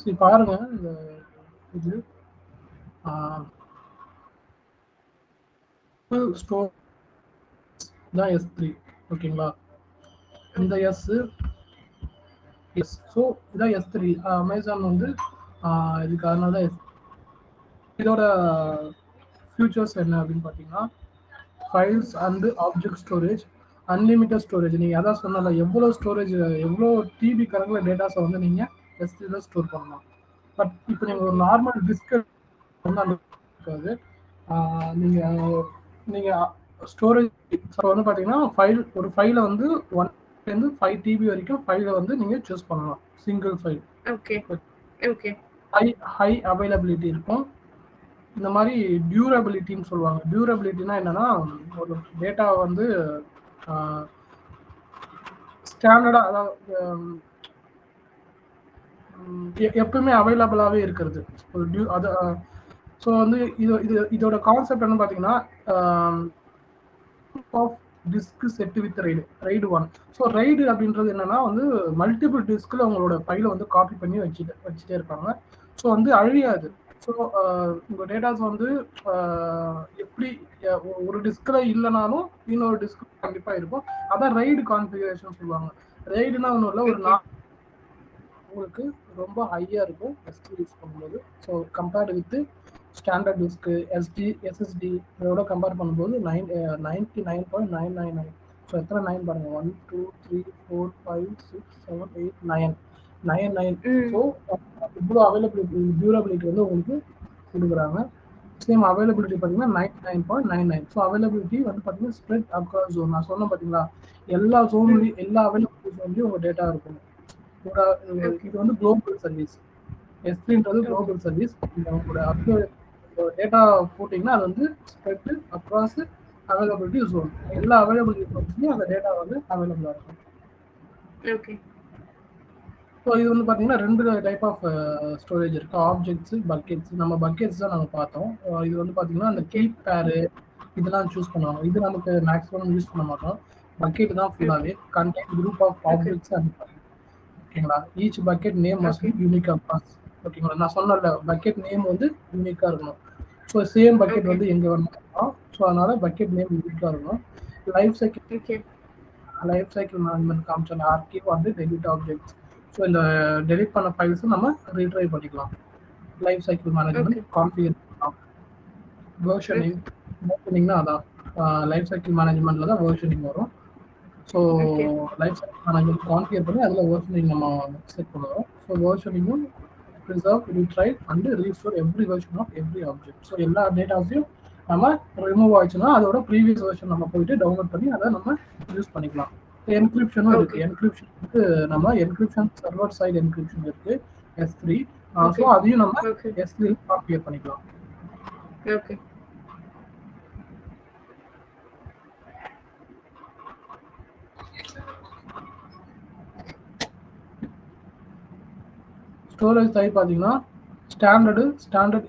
சரி பாருங்க இது ஸ்டோர் தான் S3 ஓகேங்களா. இந்த எஸ் எஸ் ஸோ இதான் S3 அமேசான் வந்து இதுக்கு அதனால தான் இதோட ஃபியூச்சர்ஸ் என்ன அப்படின்னு பார்த்தீங்கன்னா files and object storage, unlimited storage. நீங்கள் அதான் சொன்னல எவ்வளோ ஸ்டோரேஜ் எவ்வளோ டிபி கணக்கில் டேட்டாஸை வந்து நீங்கள் S3ல ஸ்டோர் பண்ணலாம். பட் இப்போ நீங்கள் ஒரு நார்மல் டிஸ்க் வந்து அந்த இருக்காது. நீங்கள் ஸ்டோரேஜ் வந்து பார்த்தீங்கன்னா ஒரு ஃபைலை வந்து 1 5 டிபி வரைக்கும் ஃபைலை வந்து நீங்கள் சூஸ் பண்ணலாம். Single file okay okay high availability இருக்கும். இந்த மாதிரி டியூரபிலிட்டின்னு சொல்லுவாங்க. டியூரபிலிட்டினா என்னன்னா ஒரு டேட்டா வந்து ஸ்டாண்டர்டாக அதாவது எப்பவுமே அவைலபிளாகவே இருக்கிறது ஒரு அது. ஸோ வந்து இதோட கான்செப்ட் என்ன பார்த்தீங்கன்னா of disk set with RAID 1. So RAID அப்படின்றது என்னன்னா வந்து மல்டிபிள் டிஸ்கில் உங்களோட ஃபைலை வந்து காப்பி பண்ணி வச்சுட்டே இருப்பாங்க. ஸோ வந்து அழியாது. ஸோ உங்கள் டேட்டாஸ் வந்து எப்படி ஒரு டிஸ்கில் இல்லைனாலும் இன்னொரு டிஸ்க் கண்டிப்பாக இருக்கும். அதான் ரைடு கான்ஃபிகரேஷன் சொல்லுவாங்க. ரைடுனா ஒன்றும் இல்லை, ஒரு உங்களுக்கு ரொம்ப ஹையாக இருக்கும் S3 யூஸ் பண்ணும்போது. So compared with standard disc SST இதோட கம்பேர் பண்ணும்போது 99.999. ஸோ எத்தனை 9 பாருங்க, 1 2 3 4 5 6 7 8 9. ஸோ இவ்வளோ அவைலபிலிட்டி டியூரபிலிட்டி வந்து உங்களுக்கு கொடுக்குறாங்க. சேம் அவைலபிலிட்டி பார்த்தீங்கன்னா 99.99. ஸோ அவைலபிலிட்டி வந்து பார்த்தீங்கன்னா ஸ்ப்ரெட் அக்ராஸ் ஜோன். நான் சொன்னேன் பார்த்தீங்களா, எல்லா ஜோன்லையும் எல்லா அவைலபிலிட்டி ஜோன்லையும் உங்கள் டேட்டா இருக்கும். இது வந்து குளோபல் சர்வீஸ். S3ன்றது குளோபல் சர்வீஸ். உங்களோட டேட்டா போட்டிங்கன்னா அது வந்து ஸ்ப்ரெட் அக்ராஸ் அவைலபிலிட்டி ஜோன். எல்லா அவைலபிலிட்டி ஜோன்ஸ்லையும் அந்த டேட்டா வந்து அவைலபிளாக இருக்கும். ஓகே. ஸோ இது வந்து பார்த்தீங்கன்னா 2 டைப் ஆஃப் ஸ்டோரேஜ் இருக்குது, ஆப்ஜெக்ட்ஸு பக்கெட்ஸ். நம்ம பக்கெட்ஸ் தான் நம்ம பார்த்தோம். இது வந்து பார்த்தீங்கன்னா அந்த கீப் பேரு இதெல்லாம் சூஸ் பண்ணுவாங்க. இது நமக்கு மேக்ஸிமம் யூஸ் பண்ண மாட்டோம். பக்கெட் தான் ஃபுல்லாகவே contain group of objects and ஓகேங்களா. Each bucket name must be unique across. ஓகேங்களா, நான் சொன்னல பக்கெட் நேம் வந்து யூனிக்காக இருக்கணும். ஸோ சேம் பக்கெட் வந்து எங்கே வேணும். ஸோ அதனால பக்கெட் நேம் யூனிக்காக இருக்கணும். லைஃப் சைக்கிள் மேனேஜ்மெண்ட் காமிச்சோம், ஆர்கிவ் வந்து டெலிட் ஆப்ஜெக்ட்ஸ். ஸோ இந்த டெலிட் பண்ண ஃபைல்ஸை நம்ம ரீட்ரைவ் பண்ணிக்கலாம். லைஃப் சைக்கிள் மேனேஜ்மெண்ட் கான்ஃபிகர் பண்ணலாம். வேர்ஷனிங்னா அதான் லைஃப் சைக்கிள் மேனேஜ்மெண்ட்டில் தான் வேர்ஷனிங் வரும். So life cycle management configure பண்ணி அதில் வேர்ஷனிங் நம்ம செட் பண்ணுவோம். ஸோ வேர்ஷனிங்கும் preserve, retrieve and restore every version of every object. So எல்லா டேட்டாஸையும் நம்ம ரிமூவ் ஆச்சுன்னா அதோட ப்ரீவியஸ் வெர்ஷன் நம்ம போயிட்டு டவுன்லோட் பண்ணி அதை நம்ம யூஸ் பண்ணிக்கலாம். என்கிரிப்ஷனும் இருக்கு. என்கிரிப்ஷன் வந்து நம்ம என்கிரிப்ஷன் சர்வர் சைடு என்கிரிப்ஷன் இருக்கு S3. ஸோ அதையும் நம்ம S3 கான்ஃபிகர் பண்ணிக்கலாம். ஓகே. ஸ்டோரேஜ் டைப் பார்த்தீங்கன்னா standard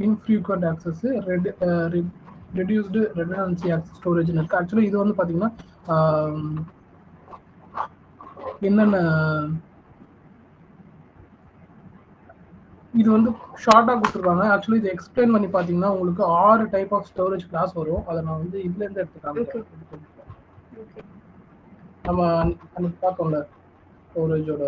infrequent access, reduced ரெடண்டன்சி access ஸ்டோரேஜ்னு இருக்குது. ஆக்சுவலி இது வந்து பார்த்தீங்கன்னா என்னென்ன இது வந்து ஷார்ட்டாக கொடுத்துருக்காங்க. ஆக்சுவலி இது எக்ஸ்பிளைன் பண்ணி பார்த்தீங்கன்னா உங்களுக்கு 6 டைப் ஆஃப் ஸ்டோரேஜ் கிளாஸ் வரும். அதை நான் வந்து இதுலேருந்து எடுத்துக்காங்க. நம்ம அன்னைக்கு பார்த்தோம்ல ஸ்டோரேஜோட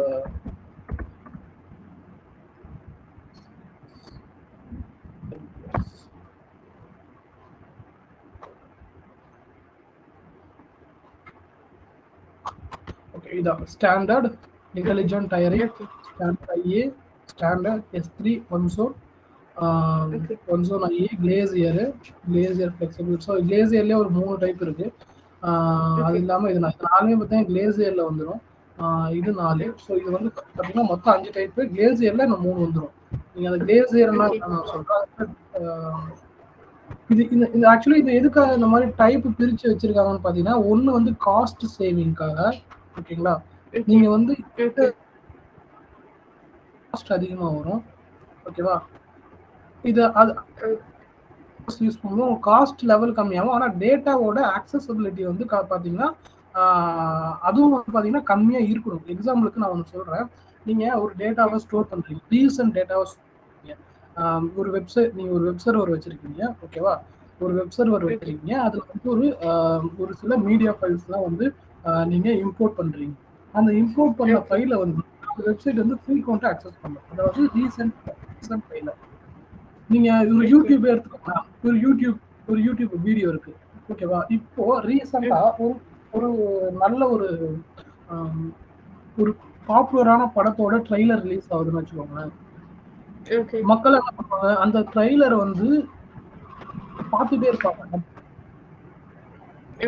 இதான் standard intelligent tiering, standard IA, standard S3 one zone IA, glacier flexible. So கிளேசியர்லேயே ஒரு 3 டைப் இருக்குது. அது இல்லாமல் இது 4 பார்த்தீங்கன்னா கிளேசியரில் வந்துடும். இது 4. ஸோ இது வந்து பார்த்தீங்கன்னா மொத்தம் 5 டைப்பு. கிளேசியரில் இன்னும் 3 வந்துடும். நீங்கள் அந்த கிளேசியர்னா நான் சொல்கிறேன். இது ஆக்சுவலி இது எதுக்காக இந்த மாதிரி டைப் பிரித்து வச்சிருக்காங்கன்னு பார்த்தீங்கன்னா, ஒன்று வந்து காஸ்ட் சேவிங்காக. ஓகேங்களா, நீங்கள் வந்து காஸ்ட் அதிகமாக வரும். ஓகேவா, இது அது யூஸ் பண்ணுவோம், காஸ்ட் லெவல் கம்மியாகும். ஆனால் டேட்டாவோட ஆக்சசபிலிட்டி வந்து பார்த்தீங்கன்னா அதுவும் வந்து பார்த்தீங்கன்னா கம்மியாக இருக்கணும். எக்ஸாம்பிளுக்கு நான் ஒன்று சொல்கிறேன். நீங்க ஒரு டேட்டாவை ஸ்டோர் பண்றீங்க, ரீசன்ட் டேட்டாவை ஒரு வெப்சைட், நீங்க ஒரு வெப் சர்வர் வச்சிருக்கீங்க, ஓகேவா? ஒரு வெப் சர்வர் வச்சிருக்கீங்க, அதுல வந்து ஒரு சில மீடியா ஃபைல்ஸ்லாம் வந்து நீங்க இம்போர்ட் பண்றீங்க. அந்த இம்போர்ட் பண்ண ஃபைலை வந்து வெப்சைட் வந்து ஃப்ரீக்வெண்டா அக்சஸ் பண்ணும். அதாவது ரீசன்ட் ஃபைல நீங்க ஒரு யூடியூபே எடுத்துக்கோங்களேன். ஒரு யூடியூப் வீடியோ இருக்கு, ஓகேவா? இப்போ ரீசெண்டா ஒரு நல்ல ஒரு பாப்புலரான படத்தோட ட்ரெய்லர் ரிலீஸ் ஆகுதுன்னு வச்சுக்கோங்களேன். மக்கள் என்ன பண்ணுவாங்க, அந்த ட்ரெய்லரை வந்து பார்த்துட்டே இருப்பாங்க.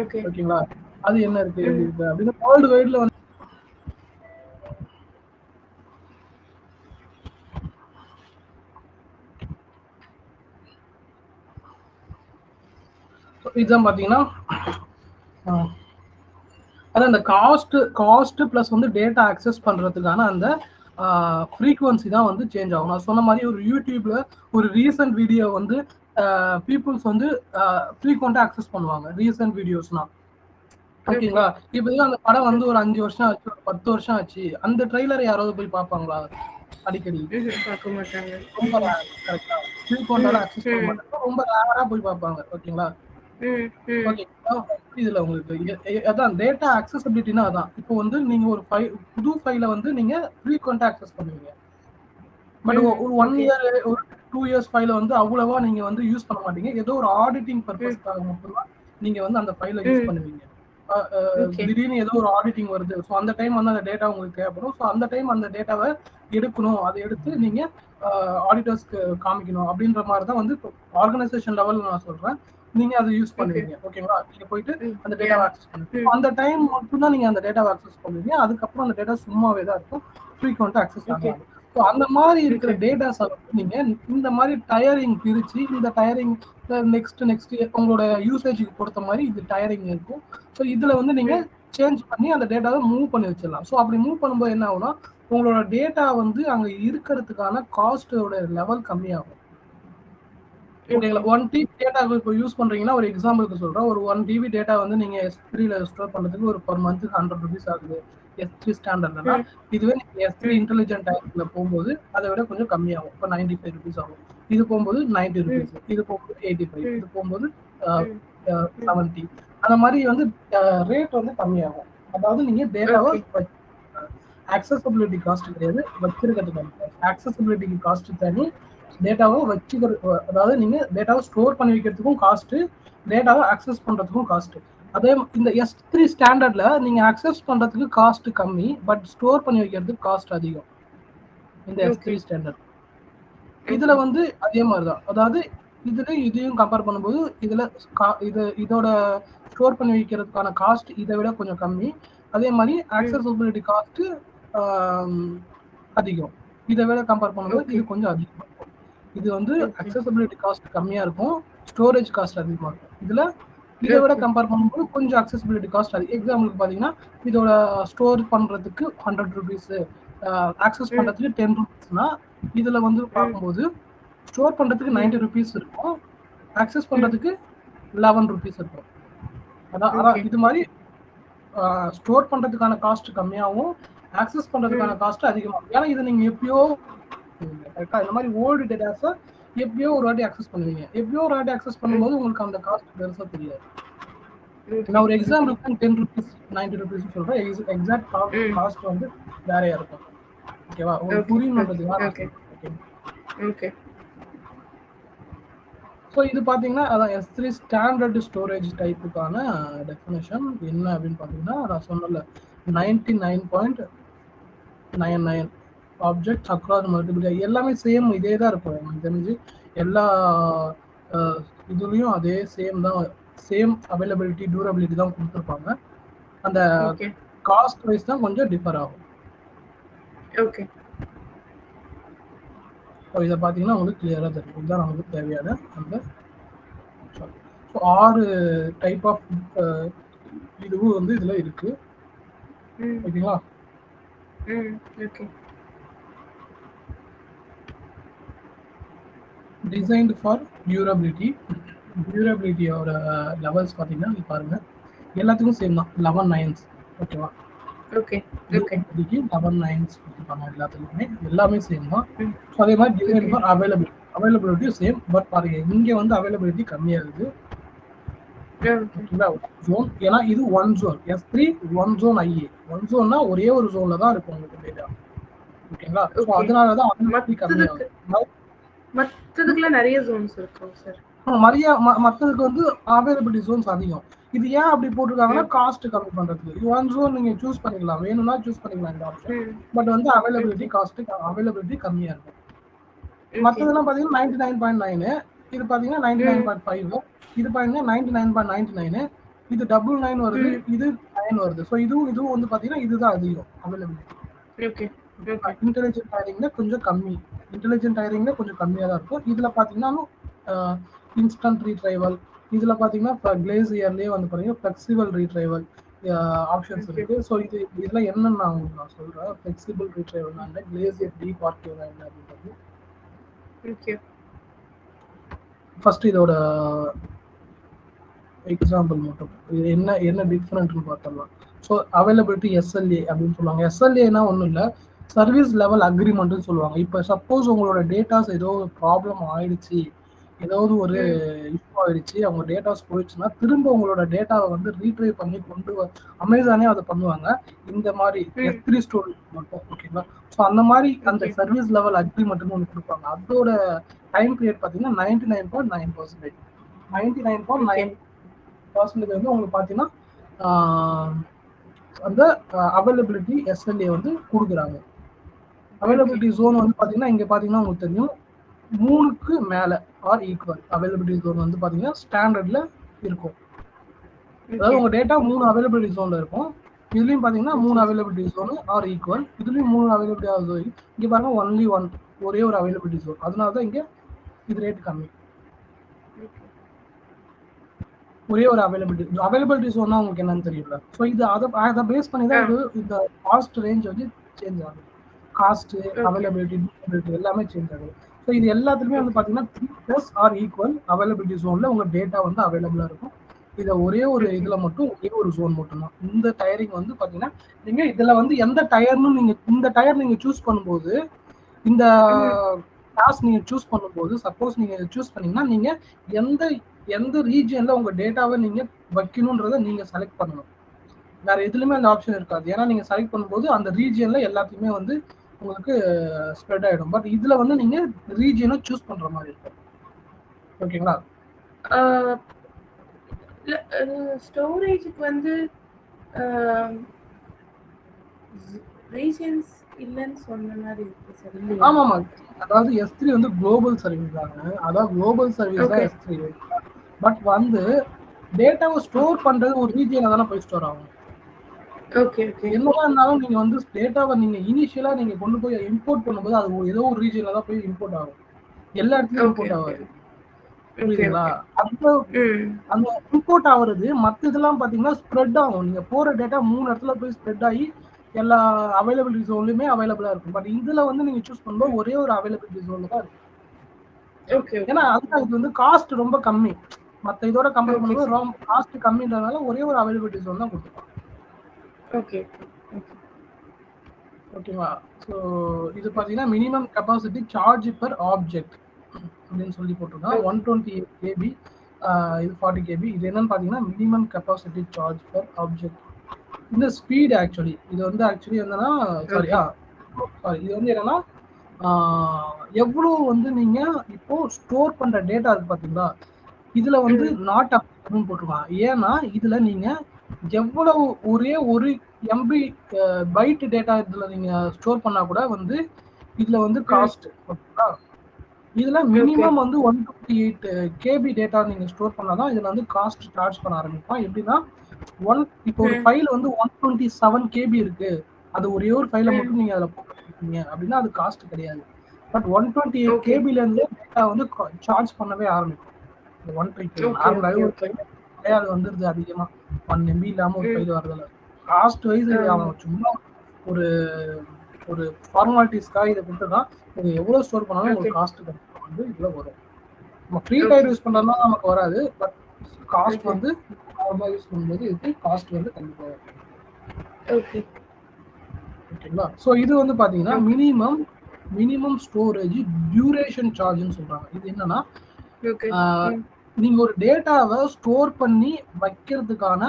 ஓகேங்களா? அது என்ன இருக்கு இது இருக்கு அப்படின்னு வேர்ல்டு வைட்ல வந்து இதுதான் பாத்தீங்கன்னா அதான் அந்த காஸ்ட் பிளஸ் வந்து டேட்டா அக்சஸ் பண்றதுக்கான அந்த ஃப்ரீக்வன்சி தான் வந்து சேஞ்ச் ஆகும். நான் சொன்ன மாதிரி ஒரு யூடியூப்ல ஒரு ரீசன்ட் வீடியோ வந்து பீப்புள்ஸ் வந்து ஃப்ரீக்வெண்டா அக்சஸ் பண்ணுவாங்க ரீசன்ட் வீடியோஸ்னா, ஓகேங்களா? இப்போ அந்த படம் வந்து ஒரு 5 வருஷம் ஆச்சு, ஒரு 10 வருஷம் ஆச்சு, அந்த ட்ரெய்லரை யாராவது போய் பார்ப்பாங்களா அடிக்கடி? பார்க்க மாட்டாங்க. ரொம்ப ரேர். கரெக்டா? ஃப்ரீக்வெண்டாலாம் அக்சஸ் பண்ண மாட்டாங்க, ரொம்ப ரேரா போய் பார்ப்பாங்க, ஓகேங்களா? ஓகேங்களா? புரியுதுல உங்களுக்கு? அதான் டேட்டா அக்சஸபிலிட்டினா அதான். இப்போ வந்து நீங்க ஒரு புது ஃபைலை வந்து நீங்க ஃப்ரீக்வெண்டா அக்சஸ் பண்ணுவீங்க. பட் ஒரு 1 இயர் ஒரு 2 இயர்ஸ் ஃபைலை வந்து அவ்வளவா நீங்க வந்து யூஸ் பண்ண மாட்டீங்க. ஏதோ ஒரு ஆடிட்டிங் பர்பஸ்க்காக மட்டும்தான் நீங்க வந்து அந்த ஃபைலை யூஸ் பண்ணுவீங்க. திடீர்னு ஏதோ ஒரு ஆடிட்டிங் வருது, ஸோ அந்த டைம் வந்து அந்த டேட்டா உங்களுக்கு தேவைப்படும். ஸோ அந்த டைம் அந்த டேட்டாவை எடுக்கணும், அதை எடுத்து நீங்க ஆடிட்டர்ஸ்க்கு காமிக்கணும் அப்படின்ற மாதிரி தான் வந்து ஆர்கனைசேஷன் லெவலில் நான் சொல்றேன். நீங்க அதை யூஸ் பண்ணுவீங்க, ஓகேங்களா? நீங்க போயிட்டு அந்த டேட்டாவை ஆக்சஸ் பண்ணுவீங்க. அந்த டைம் மட்டும் தான் நீங்க அந்த டேட்டாவை ஆக்சஸ் பண்ணுவீங்க. அதுக்கப்புறம் அந்த டேட்டா சும்மாவே தான் இருக்கும், ஃப்ரீக்வெண்டா அக்சஸ் ஆகாது. ஸோ அந்த மாதிரி இருக்கிற டேட்டாஸை வந்து நீங்க இந்த மாதிரி டயரிங் பிரிச்சு, இந்த டயரிங் நெக்ஸ்ட் உங்களோட யூசேஜுக்கு பொறுத்த மாதிரி இது டயரிங் இருக்கும். ஸோ இதுல வந்து நீங்க சேஞ்ச் பண்ணி அந்த டேட்டாவை மூவ் பண்ணி வச்சிடலாம். ஸோ அப்படி மூவ் பண்ணும்போது என்ன ஆகும்னா, உங்களோட டேட்டா வந்து அங்க இருக்கிறதுக்கான காஸ்டோட லெவல் கம்மியாகும். ஓகேங்களா? 1 டிபி டேட்டா இப்போ யூஸ் பண்றீங்கன்னா, ஒரு எக்ஸாம்பிளுக்கு சொல்றேன், ஒரு 1 டிபி டேட்டா வந்து நீங்க S3ல ஸ்டோர் பண்றதுக்கு ஒரு பர் மந்த்துக்கு ₹100 ஆகுது S3 ஸ்டாண்டர்ட்லனா. இதுவே நீங்க S3 இன்டெலிஜென்ட் டைப்ல போகும்போது அதை விட கொஞ்சம் கம்மியாகும். இப்போ ₹95 ஆகும். இது போகும்போது ₹90, இது போகும்போது 85, இது போகும்போது 70. அந்த மாதிரி வந்து ரேட் வந்து கம்மியாகும். அதாவது நீங்க டேட்டாவை அக்சஸபிலிட்டி காஸ்ட் கிடையாது, வச்சிருக்கிறதுக்கு அக்சஸபிலிட்டிக்கு காஸ்ட் தனி, டேட்டாவை வச்சுக்கிறது, அதாவது நீங்க டேட்டாவை ஸ்டோர் பண்ணி வைக்கிறதுக்கும் காஸ்ட், டேட்டாவை அக்சஸ் பண்றதுக்கும் காஸ்ட். அதே இந்த S3 ஸ்டாண்டர்ட்ல நீங்க அக்சஸ் பண்றதுக்கு காஸ்ட் கம்மி, பட் ஸ்டோர் பண்ணி வைக்கிறதுக்கு காஸ்ட் அதிகம் இந்த S3 ஸ்டாண்டர்ட். இதுல வந்து அதே மாதிரிதான், அதாவது இதுல இதையும் கம்பேர் பண்ணும்போது இதுல இதோட ஸ்டோர் பண்ணி வைக்கிறதுக்கான காஸ்ட் இதை விட கொஞ்சம் கம்மி. அதே மாதிரி அக்சஸபிலிட்டி காஸ்ட் அதிகம். இதை விட கம்பேர் பண்ணும்போது இது கொஞ்சம் அதிகமா இருக்கும். இது வந்து அக்சஸபிலிட்டி காஸ்ட் கம்மியா இருக்கும், ஸ்டோரேஜ் காஸ்ட் அதிகமா இருக்கும். இதுல இதை விட கம்பேர் பண்ணும்போது கொஞ்சம் அக்சஸபிலிட்டி காஸ்ட் அதிகம். எக்ஸாம்பிளுக்கு பாத்தீங்கன்னா, இதோட ஸ்டோர் பண்றதுக்கு ₹100, ஆக்சஸ் பண்றதுக்கு ₹10னா, இதுல வந்து பார்க்கும்போது ஸ்டோர் பண்றதுக்கு ₹90 இருக்கும், ஆக்சஸ் பண்றதுக்கு ₹11 இருக்கும். அதான் இது மாதிரி ஸ்டோர் பண்றதுக்கான காஸ்ட் கம்மியாகவும் ஆக்சஸ் பண்றதுக்கான காஸ்ட் அதிகமாகும். ஏன்னா இதை நீங்க எப்பயோ கரெக்டா இந்த மாதிரி ஓல்டு டேட்டாஸை எப்பயோ ஒரு வாட்டி அக்சஸ் பண்ணுவீங்க. எப்பயோ ஒரு வாட்டி அக்சஸ் பண்ணும்போது உங்களுக்கு அந்த காஸ்ட் பெருசா தெரியாது. நான் ஒரு எக்ஸாம்பிளுக்கு ₹10 ₹90 சொல்றேன். எக்ஸாக்ட் காஸ்ட் வந்து வேறையா இருக்கும். ஓகேவா? உங்களுக்கு புரியணுன்றதுக்காக. ஓகே. ஸோ இது பார்த்தீங்கன்னா அதான் S3 ஸ்டாண்டர்ட் ஸ்டோரேஜ் டைப்புக்கான டெஃபினேஷன் என்ன அப்படின்னு பார்த்தீங்கன்னா, நான் சொன்னல 99.99 ஆப்ஜெக்ட்ஸ் அக்ராஸ் மல்டிபிள், எல்லாமே சேம் இதே தான் இருக்கும். எனக்கு தெரிஞ்சு எல்லா இதுலேயும் அதே சேம் தான், சேம் அவைலபிலிட்டி டியூரபிலிட்டி தான் கொடுத்துருப்பாங்க. அந்த காஸ்ட் வைஸ் தான் கொஞ்சம் டிஃபர் ஆகும். ஓகே. ஸோ இதை பார்த்தீங்கன்னா உங்களுக்கு கிளியராக தெரியும். இதுதான் நமக்கு தேவையான அந்த 6 டைப் ஆஃப் இதுவும் வந்து இதுல இருக்கு, ஓகேங்களா? டிசைன்டு ஃபார் டியூரபிலிட்டியோட லெவல்ஸ் பார்த்தீங்கன்னா பாருங்க, எல்லாத்துக்கும் சேம் தான் 11 9s, ஓகேவா? ஓகே. ஓகே. டியூரபிலிட்டிக்கு 11 நைன்ஸ் கொடுத்துருப்பாங்க எல்லாத்துலையுமே. எல்லாமே சேம் தான். ம். ஸோ அதே மாதிரி டிசைன் ஓகே. For availability. அவைலபிலிட்டியும் சேம். பட் பாருங்க இங்கே வந்து அவைலபிலிட்டி கம்மியாகுது. ஓகே. ஓகேங்களா? ஜோன் ஏன்னா இது one zone. S3 one zone IA. One ஜோன்னா ஒரே ஒரு ஜோன்ல தான் இருக்கும் உங்களுக்கு டேட்டா. ஓகேங்களா? So okay. அதனால தான் அவைலபிலிட்டி கம்மியாகுது. மத்ததுக்குலாம் நிறைய ஜோன்ஸ் இருக்கும் சார். மற்றதுக்கு வந்து அவைலபிலிட்டி ஜோன்ஸ் அதிகம். இது ஏன் அப்படி போட்டிருக்காங்கன்னா காஸ்ட் கம்மி பண்றதுக்கு. இது ஒன் ஜோன் நீங்க சூஸ் பண்ணிக்கலாம், வேணும்னா சூஸ் பண்ணிக்கலாம் இந்த ஆப்ஷன். பட் வந்து அவைலபிலிட்டி அவைலபிலிட்டி கம்மியா இருக்கும். மற்றதெல்லாம் பாத்தீங்கன்னா 99.9, இது பாத்தீங்கன்னா 99.5, இது பாத்தீங்கன்னா 99.99, இது 99 வருது, இது 9 வருது. ஸோ இதுவும் வந்து பாத்தீங்கன்னா இதுதான் அதிகம் அவைலபிலிட்டி. ஓகே. இன்டெலிஜென்ட் ஹையரிங்ல கொஞ்சம் கம்மி. இன்டெலிஜென்ட் ஹையரிங்ல கொஞ்சம் கம்மியா தான் இருக்கும். இதுல பாத்தீங்கன்னா இன்ஸ்டன்ட் ரீட்ரைவல், இதுல பாத்தீங்கன்னா கிளேசியர்லயே வந்து பாத்தீங்கன்னா ஃபிளெக்சிபிள் ரீட்ரைவல் ஆப்ஷன்ஸ் இருக்கு. ஸோ இதெல்லாம் என்னன்னு நான் உங்களுக்கு சொல்றேன். ஃபிளெக்சிபிள் ரீட்ரைவல் கிளேசியர் டீப் ஆர்கியூ என்ன அப்படின்றது. ஓகே. ஃபர்ஸ்ட் இதோட எக்ஸாம்பிள் மட்டும் இது என்ன டிஃபரெண்ட்னு பார்த்தலாம். ஸோ அவைலபிலிட்டி எஸ்எல்ஏ அப்படின்னு சொல்லுவாங்க. எஸ்எல்ஏனா ஒன்றும் இல்லை, சர்வீஸ் லெவல் அக்ரிமெண்ட்னு சொல்லுவாங்க. இப்போ சப்போஸ் உங்களோட டேட்டாஸ் ஏதோ ஒரு ப்ராப்ளம் ஆயிடுச்சு, ஏதாவது ஒரு இஷ்யூ ஆயிடுச்சு, அவங்க டேட்டாஸ் போயிடுச்சுன்னா திரும்ப உங்களோட டேட்டாவை வந்து ரீட்ரைவ் பண்ணி கொண்டு அமேசானே அதை பண்ணுவாங்க இந்த மாதிரி S3 ஸ்டோரேஜ் மட்டும். ஓகேங்களா? ஸோ அந்த மாதிரி அந்த சர்வீஸ் லெவல் அக்ரிமெண்ட்னு ஒன்று கொடுப்பாங்க. அதோட டைம் பீரியட் பார்த்தீங்கன்னா 99.9%. 99.9% வந்து உங்களுக்கு பார்த்தீங்கன்னா அந்த அவைலபிலிட்டி எஸ்எல்ஏ வந்து கொடுக்குறாங்க. அவைலபிலிட்டி ஜோன் வந்து பார்த்தீங்கன்னா இங்கே பார்த்தீங்கன்னா உங்களுக்கு தெரியும் 3க்கு மேலே ஆர் ஈக்குவல் அவைலபிலிட்டி ஜோன் வந்து பார்த்தீங்கன்னா ஸ்டாண்டர்ட்ல இருக்கும். அதாவது உங்க டேட்டா 3 அவைலபிலிட்டி ஜோன்ல இருக்கும். இதுலயும் பார்த்தீங்கன்னா 3 அவைலபிலிட்டி ஜோன் ஆர் ஈக்குவல், இதுலயும் 3 அவைலபிலிட்டி ஜோன். இங்க பாருங்க ஒன்லி ஒன், ஒரே ஒரு அவைலபிலிட்டி ஜோன். அதனால தான் இங்க இது ரேட் கம்மி. ஒரே ஒரு அவைலபிலிட்டி ஜோன்னா உங்களுக்கு என்னன்னு தெரியல. ஸோ இது அதை பேஸ் பண்ணி தான் இது இந்த காஸ்ட் ரேஞ்ச் வந்து சேஞ்ச் ஆகுது. காஸ்ட், அவைலபிலிட்டி, டியூரபிலிட்டி எல்லாமே சேஞ்ச் ஆகுது. ஸோ இது எல்லாத்துக்குமே வந்து பார்த்தீங்கன்னா 3+ ஆர் ஈக்குவல் அவைலபிலிட்டி ஜோன்ல உங்க டேட்டா வந்து அவைலபிளா இருக்கும். இதை ஒரே ஒரு இதுல மட்டும் ஒரே ஒரு ஜோன் மட்டும்தான். இந்த டயரிங் வந்து பாத்தீங்கன்னா நீங்க இதுல வந்து எந்த டயர்னு நீங்க இந்த டயர் நீங்க சூஸ் பண்ணும்போது, இந்த டாஸ்க் நீங்க சூஸ் பண்ணும்போது சப்போஸ் நீங்க சூஸ் பண்ணீங்கன்னா நீங்க எந்த ரீஜியன்ல உங்க டேட்டாவை நீங்க வைக்கணும்ன்றத நீங்க செலக்ட் பண்ணணும். வேற எதுலயுமே அந்த ஆப்ஷன் இருக்காது. ஏன்னா நீங்க செலக்ட் பண்ணும்போது அந்த ரீஜியன்ல எல்லாத்தையுமே வந்து உங்களுக்கு ஸ்ப்ரெட் ஆயிடும். பட் இதுல வந்து நீங்க ரீஜியனை சூஸ் பண்ற மாதிரி இருக்கும். ஓகேங்களா? ஸ்டோரேஜுக்கு வந்து ரீஜன்ஸ் இல்லன்னு சொன்ன மாதிரி இருக்கு சார். ஆமா. அதாவது S3 வந்து குளோபல் சர்வீஸ் தாங்க. அதாவது குளோபல் சர்வீஸ் தான் S3. பட் வந்து டேட்டாவை ஸ்டோர் பண்றது ஒரு ரீஜியன்ல தானே போய் ஸ்டோர் ஆகும். ஓகே. என்னதான் இருந்தாலும் நீங்க வந்து டேட்டாவை நீங்க இனிஷியலா நீங்க கொண்டு போய் இம்போர்ட் பண்ணும்போது அது ஏதோ ஒரு ரீஜியன்ல தான் போய் இம்போர்ட் ஆகும். எல்லா இடத்துலயும் இம்போர்ட் ஆகாது. புரியுதுங்களா? அந்த இம்போர்ட் ஆகுறது மற்ற இதெல்லாம் பாத்தீங்கன்னா ஸ்ப்ரெட் ஆகும். நீங்க போற டேட்டா 3 இடத்துல போய் ஸ்ப்ரெட் ஆகி எல்லா அவைலபிலிட்டி ஜோன்லயுமே அவைலபிளா இருக்கும். பட் இதுல வந்து நீங்க சூஸ் பண்ணும்போது ஒரே ஒரு அவைலபிலிட்டி ஜோன்ல தான் இருக்கும். ஏன்னா அதுதான் இது வந்து காஸ்ட் ரொம்ப கம்மி. மற்ற இதோட கம்பேர் பண்ணும்போது ரொம்ப காஸ்ட் கம்மின்றதுனால ஒரே ஒரு அவைலபிலிட்டி ஜோன் தான் கொடுத்துருப்பாங்க. ஓகேவா? ஸோ இது பார்த்தீங்கன்னா minimum capacity charge per object அப்படின்னு சொல்லி போட்டிருக்கோம். 128 KB, இது 40 KB. இது என்னன்னு பார்த்தீங்கன்னா minimum capacity charge per object. இந்த ஸ்பீட் ஆக்சுவலி இது வந்து என்னன்னா இது வந்து என்னன்னா எவ்வளோ வந்து நீங்க இப்போ ஸ்டோர் பண்ற டேட்டா இருக்கு பார்த்தீங்களா, இதுல வந்து நாட் அப்னு போட்டிருக்காங்க. ஏன்னா இதுல நீங்க எவ்வளவு ஒரே ஒரு MB பைட் டேட்டா இதுல நீங்க ஸ்டோர் பண்ணா கூட வந்து இதுல வந்து காஸ்ட். ஓகேங்களா? இதுல மினிமம் வந்து 128 KB டேட்டா நீங்க ஸ்டோர் பண்ணாதான் இதுல வந்து காஸ்ட் சார்ஜ் பண்ண ஆரம்பிப்போம். எப்படின்னா இப்போ ஒரு ஃபைல் வந்து 127 KB இருக்கு, அது ஒரே ஒரு ஃபைலை மட்டும் நீங்க அதுல போட்டுருக்கீங்க அப்படின்னா அது காஸ்ட் கிடையாது. பட் 128 KBல இருந்து டேட்டா வந்து சார்ஜ் பண்ணவே ஆரம்பிக்கும். 128 நார்மலாவே ஒரு ஃபைல் அது வந்துருது அதிகமா 1 MB இல்லாம ஒரு ஃபைல் வரதில்ல. காஸ்ட் வைஸ் அவன் சும்மா ஒரு ஒரு ஃபார்மாலிட்டிஸ்க்காக இதை கொடுத்துதான் நீங்க எவ்வளவு ஸ்டோர் பண்ணாலும் உங்களுக்கு காஸ்ட் வந்து இதுல வரும். நம்ம ஃப்ரீ ஃபயர் யூஸ் பண்றோம்னா நமக்கு வராது. பட் காஸ்ட் வந்து நார்மலா யூஸ் பண்ணும்போது இதுக்கு காஸ்ட் வந்து கண்டிப்பா வரும். ஓகே. ஓகேங்களா? ஸோ இது வந்து பார்த்தீங்கன்னா மினிமம் ஸ்டோரேஜ் டியூரேஷன் சார்ஜ்னு சொல்றாங்க. இது என்னன்னா, ஓகே. நீங்க ஒரு டேட்டாவை ஸ்டோர் பண்ணி வைக்கிறதுக்கான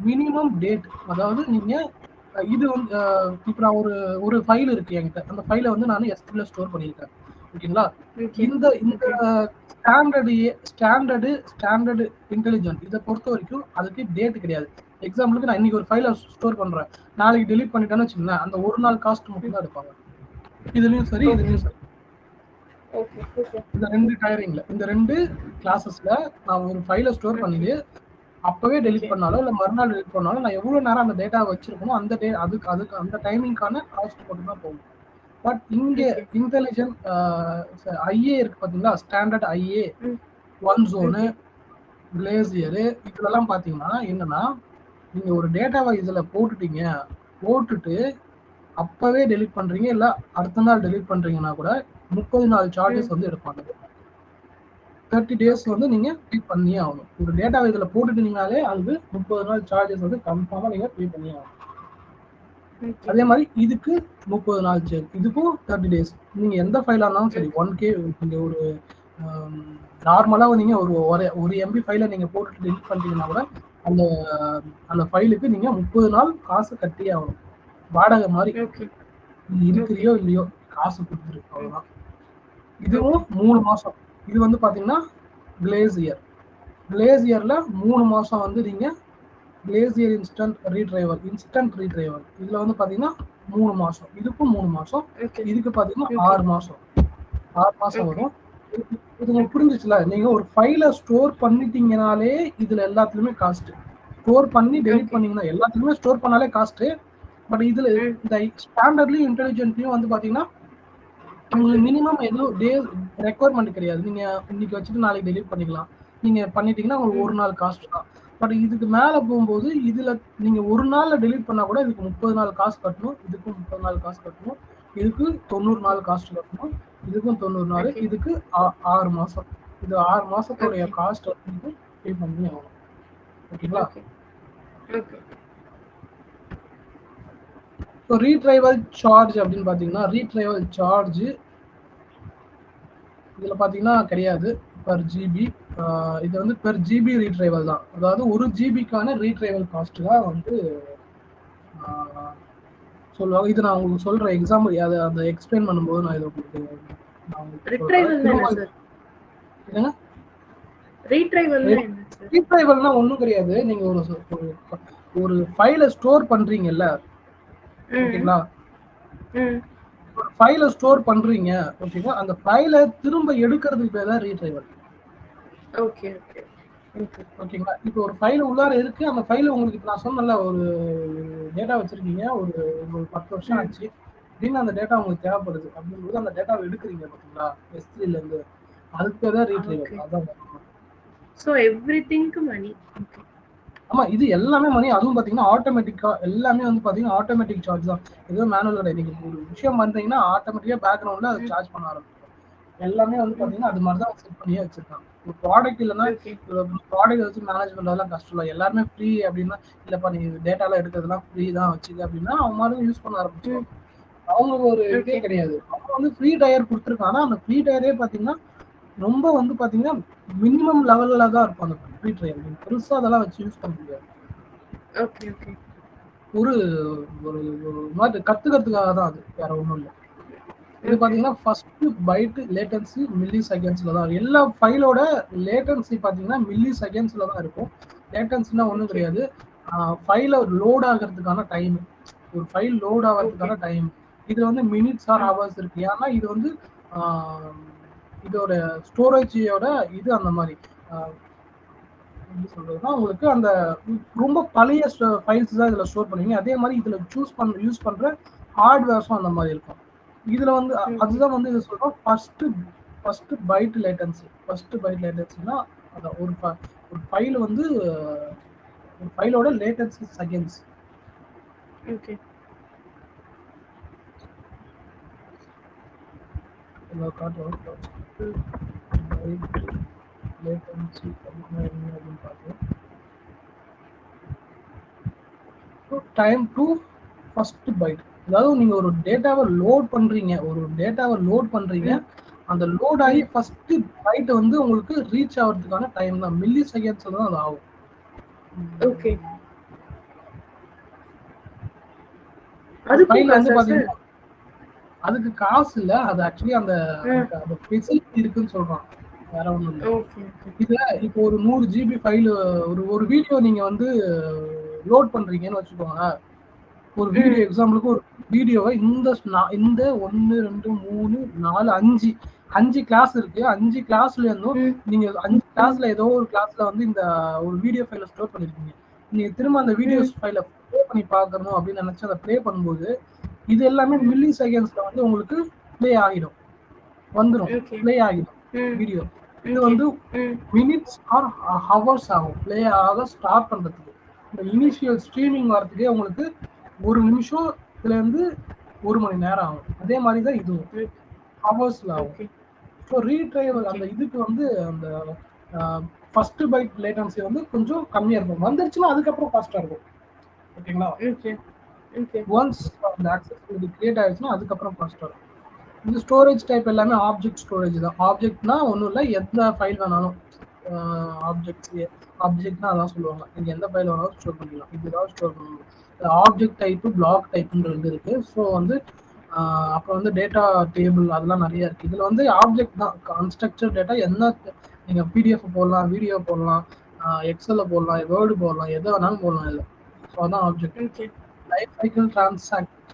மினிமம் டேட். அதாவது நீங்க இது வந்து இப்போ நான் ஒரு ஃபைல் இருக்கு என்கிட்ட. அந்த ஃபைலை வந்து நான் எஸ்கியூஎல்ல ஸ்டோர் பண்ணியிருக்கேன். ஓகேங்களா? இந்த இந்த ஸ்டாண்டர்டு இன்டெலிஜென்ட் இதை பொறுத்த வரைக்கும் அதுக்கு டேட் கிடையாது. எக்ஸாம்பிளுக்கு நான் இன்னைக்கு ஒரு ஃபைலை ஸ்டோர் பண்றேன், நாளைக்கு டெலீட் பண்ணிட்டேன்னு வச்சுக்கோங்களேன், அந்த ஒரு நாள் காஸ்ட் மட்டும் தான் எடுப்பாங்க. இதுலயும் சரி இதுலயும் சரி. இந்த ரெண்டு டயரிங்ல இந்த ரெண்டு கிளாஸஸ்ல நான் ஒரு ஃபைலை ஸ்டோர் பண்ணிட்டு அப்பவே டெலிட் பண்ணாலும் இல்ல மறுநாள் டெலிட் பண்ணாலும் நான் எவ்வளவு நேரம் அந்த டேட்டா வச்சிருக்கணும் அதுக்கு அந்த டைமிங்கான காஸ்ட் மட்டும் தான் போகும். பட் இங்க இன்டெலிஜென்ட் ஐஏ இருக்கு பாத்தீங்களா, ஸ்டாண்டர்ட் ஐஏ, ஒன் ஜோனு, கிளேசியரு, இதுலலாம் பாத்தீங்கன்னா என்னன்னா, நீங்க ஒரு டேட்டாவை இதுல போட்டுட்டு அப்பவே டெலிட் பண்றீங்க இல்ல அடுத்த நாள் டெலிட் பண்றீங்கன்னா கூட 30 நாள் சார்ஜஸ் வந்து எடுப்பாங்க. 30 days வந்து நீங்க பே பண்ணியே ஆகணும். ஒரு டேட்டாவை இதுல போட்டுட்டீங்கனாலே அதுக்கு 30 நாள் சார்ஜஸ் வந்து கன்ஃபார்மா நீங்க பே பண்ணியே ஆகணும். அதே மாதிரி இதுக்கு 30 நாள் சார்ஜ், இதுக்கும் 30 days. நீங்க எந்த ஃபைலா இருந்தாலும் சரி 1K நீங்க ஒரு நார்மலா நீங்க ஒரு MB ஃபைலை நீங்க போட்டுட்டு டெலிட் பண்ணிட்டீங்கன்னா கூட அந்த ஃபைலுக்கு நீங்க 30 நாள் காசு கட்டியே ஆகணும். வாடகை மாதிரி நீ இருக்கிறியோ இல்லையோ காசு கொடுத்துரு, அவ்வளவுதான். இதுவும் 3 மாசம். இது வந்து பாத்தீங்கன்னா கிளேசியர்ல 3 மாசம் வந்து நீங்க கிளேசியர் இன்ஸ்டன்ட் ரீட்ரைவல் இதுல வந்து பாத்தீங்கன்னா 3 மாசம், இதுக்கும் 3 மாசம், இதுக்கு பாத்தீங்கன்னா 6 மாசம் வரும். இது உங்களுக்கு புரிஞ்சிச்சுல? நீங்க ஒரு ஃபைலை ஸ்டோர் பண்ணிட்டீங்கனாலே இதுல எல்லாத்துலயுமே காஸ்ட், ஸ்டோர் பண்ணி டெலிட் பண்ணீங்கன்னா எல்லாத்துலயுமே ஸ்டோர் பண்ணாலே காஸ்ட். பட் இதுல இந்த ஸ்டாண்டர்ட்லயும் இன்டெலிஜென்ட்லயும் வந்து பாத்தீங்கன்னா உங்களுக்கு மினிமம் எதுவும் டே ரெக்குவயர்மெண்ட் கிடையாது. நீங்க இன்னைக்கு வச்சுட்டு நாளைக்கு டெலிட் பண்ணிக்கலாம். நீங்க பண்ணிட்டீங்கன்னா உங்களுக்கு ஒரு நாள் காஸ்ட் தான். பட் இதுக்கு மேல போகும்போது இதுல நீங்க ஒரு நாள்ல டெலிட் பண்ணா கூட இதுக்கு 30 நாள் காசு கட்டணும், இதுக்கும் 30 நாள் காசு கட்டணும், இதுக்கு 90 நாள் காஸ்ட் கட்டணும், இதுக்கும் 90 நாள், இதுக்கு 6 மாசம். இது 6 மாசத்தோடைய காஸ்ட் வந்து பே பண்ணி ஆகணும். ஓகேங்களா? ஸோ ரீட்ரைவல் சார்ஜ் அப்படின்னு பார்த்தீங்கன்னா, ரீட்ரைவல் சார்ஜ் இதில் பார்த்தீங்கன்னா கிடையாது. பர் ஜிபி இது வந்து பெர் ஜிபி ரீட்ரைவல் தான். அதாவது 1 ஜிபிக்கான ரீட்ரைவல் காஸ்ட் தான் வந்து சொல்லுவாங்க. இது நான் உங்களுக்கு சொல்ற எக்ஸாம்பிள் அதை எக்ஸ்பிளைன் பண்ணும்போது நான் இதை உங்களுக்கு ரீட்ரைவல்னா ஒன்றும் கிடையாது. நீங்க ஒரு ஃபைலை ஸ்டோர் பண்றீங்கல்ல, ஓகேங்களா? ஒரு ஃபைலை ஸ்டோர் பண்றீங்க, ஓகேங்களா? அந்த ஃபைலை திரும்ப எடுக்கிறதுக்கு பேர் தான் ரீட்ரைவல். ஓகேங்களா? இப்போ ஒரு ஃபைல் உள்ளார இருக்கு, அந்த ஃபைல் உங்களுக்கு நான் சொன்னல ஒரு டேட்டா வச்சிருக்கீங்க, ஒரு 10 வருஷம் ஆச்சு அப்படின்னு அந்த டேட்டா உங்களுக்கு தேவைப்படுது அப்படிங்கும்போது அந்த டேட்டாவை எடுக்கிறீங்க பார்த்தீங்களா, S3ல இருந்து, அதுக்கு பேர் தான் ரீட்ரைவல். அதான். சோ எவ்ரிதிங்க்கு மணி. ஆமா, இது எல்லாமே மணி. அதுவும் பாத்தீங்கன்னா ஆட்டோமேட்டிக்கா எல்லாமே வந்து பாத்தீங்கன்னா ஆட்டோமேட்டிக் சார்ஜ் தான், எதுவும் மேனுவல் கிடையாது. நீங்க ஒரு விஷயம் பண்றீங்கன்னா ஆட்டோமேட்டிக்கா பேக்ரவுண்ட்ல அது சார்ஜ் பண்ண ஆரம்பிக்கும். எல்லாமே வந்து பாத்தீங்கன்னா அது மாதிரி தான் செட் பண்ணியே வச்சிருக்காங்க. ஒரு ப்ராடக்ட் இல்லைன்னா ப்ராடக்ட் வச்சு மேனேஜ் பண்றதெல்லாம் கஷ்டம் இல்லை. எல்லாருமே ஃப்ரீ அப்படின்னா இல்லப்பா நீ டேட்டாலாம் எடுக்கிறதுலாம் ஃப்ரீ தான் வச்சுக்க அப்படின்னா அவங்க மாதிரி யூஸ் பண்ண ஆரம்பிச்சிருவாங்க. அவங்களுக்கு ஒரு இதே கிடையாது. அவங்க வந்து ஃப்ரீ டயர் கொடுத்துருக்காங்க. அந்த ஃப்ரீ டயரே பாத்தீங்கன்னா ரொம்ப வந்து பாத்தீங்கன்னா மினிமம் லெவல்ல தான் இருக்கும் அந்த ஃப்ரீ ட்ரையல். நீங்க பெருசா அதெல்லாம் வச்சு யூஸ் பண்ண முடியாது. ஒரு மாதிரி கத்துக்கிறதுக்காக தான் அது, வேற ஒன்றும் இல்லை. இது பாத்தீங்கன்னா ஃபர்ஸ்ட் பைட் லேட்டன்சி மில்லி செகண்ட்ஸ்ல தான். எல்லா ஃபைலோட லேட்டன்சி பாத்தீங்கன்னா மில்லி செகண்ட்ஸ்ல தான் இருக்கும். லேட்டன்சினா ஒன்றும் கிடையாது, ஃபைலை லோட் ஆகிறதுக்கான டைம். ஒரு ஃபைல் லோட் ஆகிறதுக்கான டைம் இது வந்து மினிட்ஸ் ஆர் ஹவர்ஸ் இருக்கு. ஏன்னா இது வந்து இதோட ஸ்டோரேஜோட இது அந்த மாதிரி எப்படி சொல்றதுன்னா உங்களுக்கு அந்த ரொம்ப பழைய ஃபைல்ஸ் தான் இதுல ஸ்டோர் பண்ணுவீங்க. அதே மாதிரி இதுல யூஸ் பண்ற ஹார்ட்வேர்ஸும் அந்த மாதிரி இருக்கும். இதுல வந்து அதுதான் வந்து இது சொல்றோம் first byte latency. First byte லேட்டன்சினா ஒரு ஃபைல் வந்து ஒரு ஃபைலோட லேட்டன்சி செகண்ட்ஸ். ஓகே. லேட்டன்சி அப்படின்னு பார்த்தோம். Time to first byte. அதாவது நீங்க ஒரு டேட்டாவை லோட் பண்றீங்க, அந்த லோட் ஆகி ம். ஃபர்ஸ்ட் பைட் வந்து உங்களுக்கு ரீச் ஆகிறதுக்கான டைம் தான். மில்லி செகண்ட்ஸ்ல தான் அது ஆகும். ஓகே. ஒரு அதுக்கும் ஃபைல் வந்து காசா சார்? பாத்தீங்கன்னா அதுக்கு காசு இல்ல. அது ஆக்சுவலி அந்த ம். அந்த ஃபெசிலிட்டி இருக்குன்னு சொல்றான். வேற ஒண்ணும் இல்ல. Okay, okay. இதுல இப்போ ஒரு 100 ஜிபி ஃபைல் ஒரு வீடியோ நீங்க வந்து லோட் பண்றீங்கன்னு வச்சுக்கோங்க. ஒரு வீடியோ எக்ஸாம்பிளுக்கு ஒரு வீடியோவை இந்த 1, 2, 3, 4, 5 கிளாஸ் இருக்கு. 5 கிளாஸ்ல இருந்தும் நீங்க 5 கிளாஸ்ல ஏதோ ஒரு கிளாஸ்ல வந்து இந்த ஒரு வீடியோ ஃபைல ஸ்டோர் பண்ணிருக்கீங்க. நீங்க திரும்ப அந்த வீடியோஸ் ஃபைல ப்ளே பண்ணி பார்க்கணும் அப்படின்னு நினைச்சு அதை ப்ளே பண்ணும்போது இது எல்லாமே மில்லி செகண்ட்ஸ்ல வந்து உங்களுக்கு ப்ளே ஆகிடும், வந்துடும், ஓகே. ப்ளே ஆகிடும் வீடியோ. இது ஓகே. வந்து மினிட்ஸ் ஆர் ஹவர்ஸ் ஆகும் ப்ளே ஆக ஸ்டார்ட் பண்றதுக்கு. இந்த இனிஷியல் ஸ்ட்ரீமிங் வரதுக்கே உங்களுக்கு 1 நிமிஷத்துல இருந்து 1 மணி நேரம் ஆகும். அதே மாதிரி தான் இதுவும் ஹவர்ஸ்ல ஆகும். ஓகே. ஸோ ரீட்ரைவல் அந்த இதுக்கு வந்து அந்த ஃபர்ஸ்ட் பைட் லேட்டன்சி வந்து கொஞ்சம் கம்மியா இருக்கும். வந்துருச்சுன்னா அதுக்கப்புறம் ஃபாஸ்டா இருக்கும். ஓகேங்களா? ஓகே. ஓகே. ஒன்ஸ் அந்த ஆக்சஸபிலிட்டி கிரியேட் ஆயிடுச்சுன்னா அதுக்கப்புறம் ஃபாஸ்டா இருக்கும். இந்த ஸ்டோரேஜ் டைப் எல்லாமே ஆப்ஜெக்ட் ஸ்டோரேஜ் தான். ஆப்ஜெக்ட்னா ஒன்றும் இல்லை, எந்த ஃபைல் வேணாலும் ஆப்ஜெக்ட்னா அதான் சொல்லுவாங்க. நீங்க எந்த ஃபைல் வேணாலும் ஸ்டோர் பண்ணிக்கலாம். இதுதான் ஸ்டோர் பண்ணணும். ஆப்ஜெக்ட் டைப்பு பிளாக் டைப்புன்றது இருக்கு. ஸோ வந்து அப்புறம் வந்து டேட்டா டேபிள் அதெல்லாம் நிறைய இருக்கு. இதுல வந்து ஆப்ஜெக்ட் தான் அன்ஸ்ட்ரக்சர் டேட்டா. என்ன நீங்க பிடிஎஃப் போடலாம், வீடியோ போடலாம், எக்ஸல்ல போடலாம், வேர்டு போடலாம், எதை வேணாலும் போடலாம் இல்லை. ஸோ அதான் object. Okay. Life cycle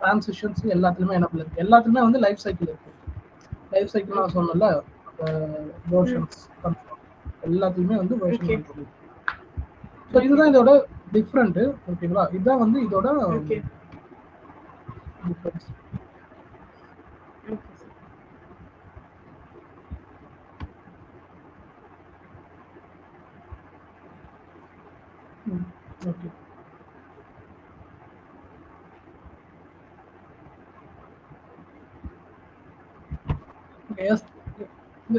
transitions எல்லாத்துலயுமே எனபிள் இருக்கு. எல்லாத்துலயுமே வந்து லைஃப் சைக்கிள் இருக்கு. லைஃப் சைக்கிள் நான் சொன்னல, வெர்ஷன்ஸ் கண்ட்ரோல் எல்லாத்தையுமே வந்து வெர்ஷன் ஓகே. கண்ட்ரோல். ஸோ இதுதான் இதோட டிஃப்ரெண்ட். ஓகேங்களா? இதுதான் வந்து இதோட okay. Difference. Okay sir. Okay.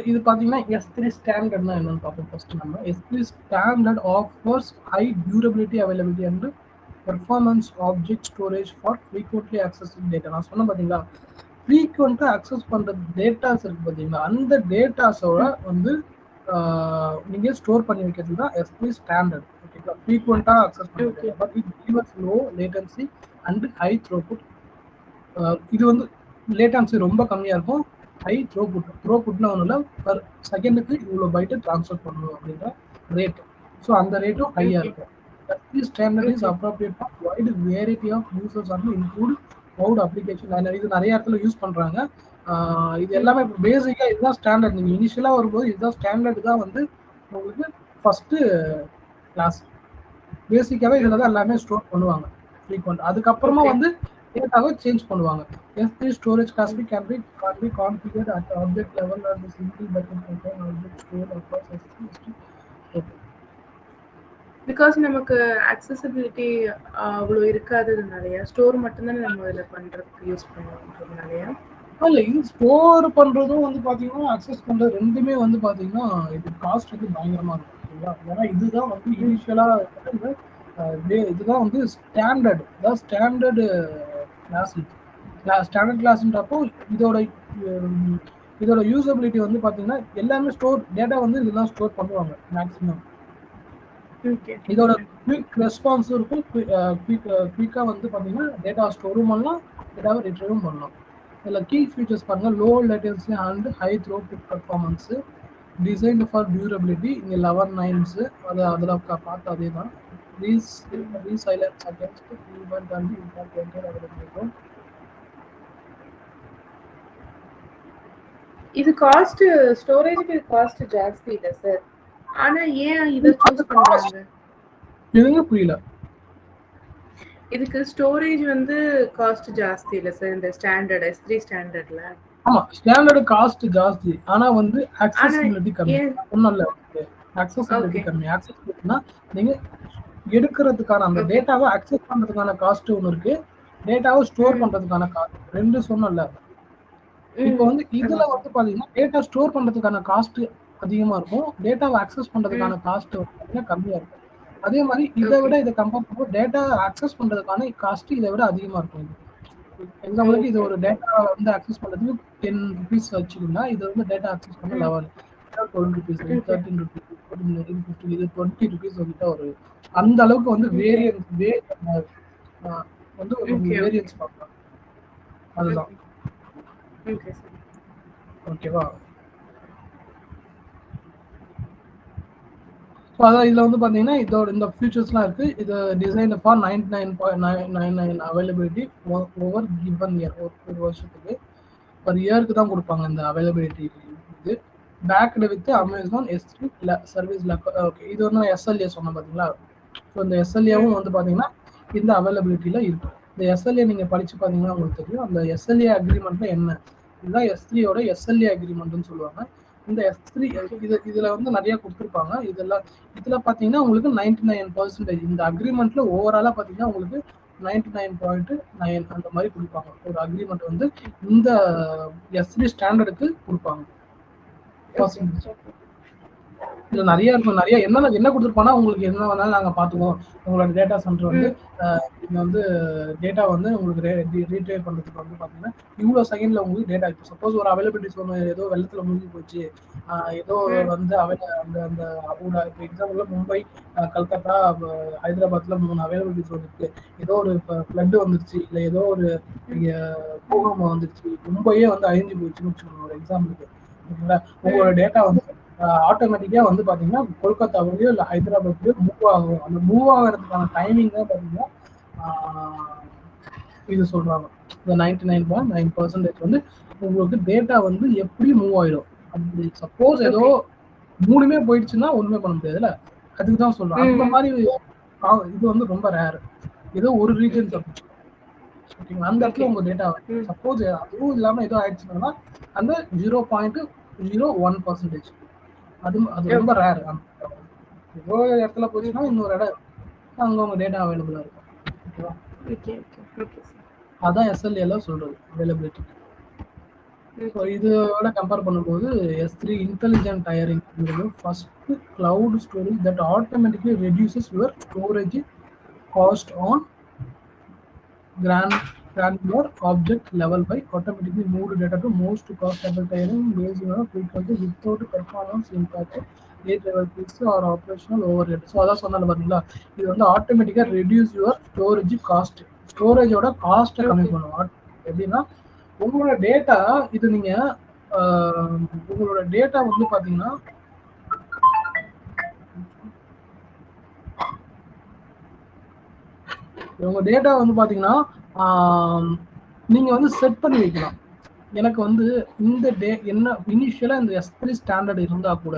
இது பாத்தீங்கன்னா S3 ஸ்டாண்டர்ட்னா என்னன்னு பார்ப்போம். ஃபர்ஸ்ட் நம்ம S3 standard offers high durability availability and performance object storage for frequently accessible data. நான் சொன்ன பார்த்தீங்களா, ஃப்ரீக்வெண்ட்டாக அக்சஸ் பண்ணுற டேட்டாஸ் இருக்கு பார்த்தீங்களா, அந்த டேட்டாஸோட வந்து நீங்கள் ஸ்டோர் பண்ணி வைக்கிறது தான் S3 ஸ்டாண்டர்ட். ஓகேங்களா? ஃப்ரீக்வெண்ட்டாக அக்சஸ் பண்ணுறது, but it gives low latency and high throughput. இது வந்து லேட்டன்சி ரொம்ப கம்மியாக இருக்கும், ஹை த்ரோபுட்னா ஒன்றும் இல்லை, பர் செகண்டுக்கு இவ்வளோ பைட்டு ட்ரான்ஸ்ஃபர் பண்ணணும் அப்படின்ற ரேட். ஸோ அந்த ரேட்டும் ஹையாக இருக்கும். S3 standard is appropriate for wide variety of users and include cloud application. இது நிறைய இடத்துல யூஸ் பண்ணுறாங்க. இது எல்லாமே பேசிக்காக இதுதான் ஸ்டாண்டர்ட். நீங்கள் இனிஷியலாக வரும்போது இதுதான் ஸ்டாண்டர்ட் தான் வந்து உங்களுக்கு ஃபஸ்ட்டு கிளாஸ். பேசிக்காகவே இதில் தான் எல்லாமே ஸ்டோர் பண்ணுவாங்க ஃப்ரீக்வெண்ட். அதுக்கப்புறமா வந்து டேட்டாவை சேஞ்ச் பண்ணுவாங்க. S3 storage class can be configured at object level and the single bucket contain object stored across S3. Because நமக்கு அக்சஸபிலிட்டி அவ்வளோ இருக்காததுனாலயா, ஸ்டோர் மட்டும்தானே நம்ம இதில் பண்ணுறதுக்கு யூஸ் பண்ணுறதுனாலயா? இல்லை, இது ஸ்டோர் பண்ணுறதும் வந்து பார்த்தீங்கன்னா அக்சஸ் பண்ணுறது ரெண்டுமே வந்து பார்த்தீங்கன்னா இது காஸ்ட் வந்து பயங்கரமாக இருக்கும். ஓகேங்களா? ஏன்னா இதுதான் வந்து இனிஷியலாக இதுதான் வந்து ஸ்டாண்டர்ட். இதான் ஸ்டாண்டர்டு கிளாஸ். ஸ்டாண்டர்ட் கிளாஸ்ன்றப்போ இதோட இதோட யூசபிலிட்டி வந்து பார்த்தீங்கன்னா எல்லாமே டேட்டா வந்து இதெல்லாம் ஸ்டோர் பண்ணுவாங்க மேக்ஸிமம். இதோட குவிக் ரெஸ்பான்ஸ் இருக்கும். குவிக்காக வந்து பார்த்தீங்கன்னா டேட்டா ஸ்டோரும் பண்ணலாம், டேட்டாவை ரிட்ரைவும் பண்ணலாம். இதில் கீ ஃபீச்சர்ஸ் பாருங்கள். Low latency and high throughput performance, designed for durability. இங்கே 11 9s அதில் பார்த்து அதே தான். Resilience against event and important availability. இது காஸ்ட், ஸ்டோரேஜ்க்கு காஸ்ட் ஜாஸ்தி இல்லை சார். ஆனா ஏன் இதை சூஸ் பண்றாங்க? எதுங்க புரியல? இதுக்கு ஸ்டோரேஜ் வந்து காஸ்ட் ஜாஸ்தி இல்லை சார் இந்த ஸ்டாண்டர்ட் S3 ஸ்டாண்டர்ட்ல? ஆமா, ஸ்டாண்டர்ட் காஸ்ட் ஜாஸ்தி, ஆனா வந்து அக்சஸபிலிட்டி கம்மி. ஒன்றும் இல்லை, அக்சஸபிலிட்டி கம்மி. அக்சஸபிலிட்டினா நீங்க எடுக்கிறதுக்கான அந்த டேட்டாவை அக்சஸ் பண்றதுக்கான காஸ்ட் ஒன்று இருக்கு, டேட்டாவை ஸ்டோர் பண்றதுக்கான காஸ்ட் ரெண்டு சொன்னல. இப்போ வந்து இதுல வந்து பாத்தீங்கன்னா டேட்டா ஸ்டோர் பண்றதுக்கான காஸ்ட் அதிகமா இருக்கும், டேட்டாவை அக்சஸ் பண்றதுக்கான காஸ்ட் வந்து கம்மியா இருக்கும். அதே மாதிரி இதை விட இதை கம்பேர் பண்ணும்போது டேட்டா அக்சஸ் பண்றதுக்கான காஸ்ட் இதை விட அதிகமா இருக்கும். எக்ஸாம்பிளுக்கு இது ஓகே, ஒரு ஓகே. டேட்டா வந்து அக்சஸ் பண்ணுறதுக்கு 10 ருபீஸ் வச்சுக்கோங்க. இது வந்து டேட்டா அக்சஸ் பண்ண 11 12 ருபீஸ், இது ஓகே, 13 ருபீஸ், இது 15, இது 20 ருபீஸ் வந்துட்டு ஒரு அந்த அளவுக்கு வந்து ஓகே, வந்து ஒரு ஓகே, ஓகே. வேரியன்ஸ் பார்க்கலாம். அதுதான். Okay sir. ஓகேவா? ஸோ அதான் இதில் வந்து பார்த்தீங்கன்னா இதோட இந்த ஃபீச்சர்ஸ்லாம் இருக்குது. இது design for 99.999 availability over given year. ஒரு வருஷத்துக்கு ஒரு இயருக்கு தான் கொடுப்பாங்க இந்த அவைலபிலிட்டி. இது backed with Amazon S3 service. Okay, இது வந்து SLA சொன்னேன் பார்த்தீங்களா? ஸோ இந்த SLAவும் வந்து பார்த்தீங்கன்னா இந்த அவைலபிலிட்டியில் இருக்கும். இந்த SLA நீங்கள் படித்து பார்த்தீங்கன்னா உங்களுக்கு தெரியும். அந்த SLA அக்ரிமெண்ட்டில் என்ன, இதுதான் S3யோட SLA அக்ரிமெண்ட்னு சொல்லுவாங்க. இந்த S3 இதில் வந்து நிறைய கொடுத்துருப்பாங்க. இதில் பார்த்தீங்கன்னா உங்களுக்கு 99% இந்த அக்ரிமெண்ட்டில் ஓவராலாக பார்த்தீங்கன்னா உங்களுக்கு 99.9 அந்த மாதிரி கொடுப்பாங்க. ஒரு அக்ரிமெண்ட் வந்து இந்த S3 ஸ்டாண்டர்டுக்கு கொடுப்பாங்க. இதுல நிறைய இருக்கும். நிறைய என்ன கொடுத்துருப்பாங்கன்னா உங்களுக்கு என்ன வேணாலும் நாங்கள் பார்த்துக்குவோம். உங்களோட டேட்டா சென்டர் வந்து நீங்கள் வந்து டேட்டா வந்து உங்களுக்கு ரீட்ரைவ் பண்ணுறதுக்கு வந்து பார்த்தீங்கன்னா இவ்வளோ செகண்டில் உங்களுக்கு டேட்டா. இப்போ சப்போஸ் ஒரு அவைலபிலிட்டி ஒன்று ஏதோ வெள்ளத்தில் மூழ்கி போச்சு, ஏதோ வந்து அந்த அந்த இப்போ எக்ஸாம்பிள் மும்பை, கல்கத்தா, ஹைதராபாத்தில் 3 அவைலபிலிட்டி ஜோன் இருக்குது. ஏதோ ஒரு ஃப்ளட்டு வந்துருச்சு, இல்லை ஏதோ ஒரு பூகம்பம் வந்துருச்சு, மும்பையே வந்து அழிஞ்சு போச்சுன்னு வச்சுக்கோங்க ஒரு எக்ஸாம்பிளுக்கு. ஓகேங்களா? உங்களோட டேட்டா வந்து ஆட்டோமேட்டிக்கா வந்து பாத்தீங்கன்னா கொல்கத்தாவிலயோ இல்ல ஹைதராபாத்லயோ மூவ் ஆகும். அந்த மூவ் ஆகிறதுக்கான டைமிங் தான் பாத்தீங்கன்னா இது சொல்றாங்க. இந்த 99.9% வந்து உங்களுக்கு டேட்டா வந்து எப்படி மூவ் ஆயிடும். அப்படி சப்போஸ் ஏதோ மூணுமே போயிடுச்சுன்னா ஒண்ணுமே பண்ண முடியாதுல்ல, அதுக்கு தான் சொல்றேன். அந்த மாதிரி இது வந்து ரொம்ப ரேர். ஏதோ ஒரு ரீஜன் தப்பிச்சு, ஓகேங்களா, அந்த இடத்துல உங்க டேட்டா சப்போஸ் அதுவும் இல்லாம ஏதோ ஆயிடுச்சுன்னா அந்த 0.01%. அது ரொம்ப ரேர். ஏதோ இடத்துல போச்சுன்னா இன்னொரு இடம் அங்க உங்க டேட்டா அவைலபிளா இருக்கும். ஓகேவா? அதான் SLA சொல்றது அவைலபிலிட்டி. ஸோ இதோட கம்பேர் பண்ணும்போது S3 intelligent tiering first cloud storage that automatically reduces your storage cost on granular object level by automatically moved data to most cost-effective tiering based on frequency without performance impact, rate level fixed or operational overhead. So அதான் சொன்னால பார்த்தீங்களா, இது வந்து ஆட்டோமேட்டிக்காக reduce your storage cost. ஸ்டோரேஜோட காஸ்ட்டை கம்மி பண்ணுவோம். எப்படின்னா உங்களோட டேட்டா இது நீங்கள் உங்களோட டேட்டா வந்து பார்த்தீங்கன்னா உங்க டேட்டா வந்து பாத்தீங்கன்னா நீங்க வந்து செட் பண்ணி வைக்கலாம். எனக்கு வந்து இந்த என்ன இனிஷியலா இந்த S3 ஸ்டாண்டர்ட் இருந்தா கூட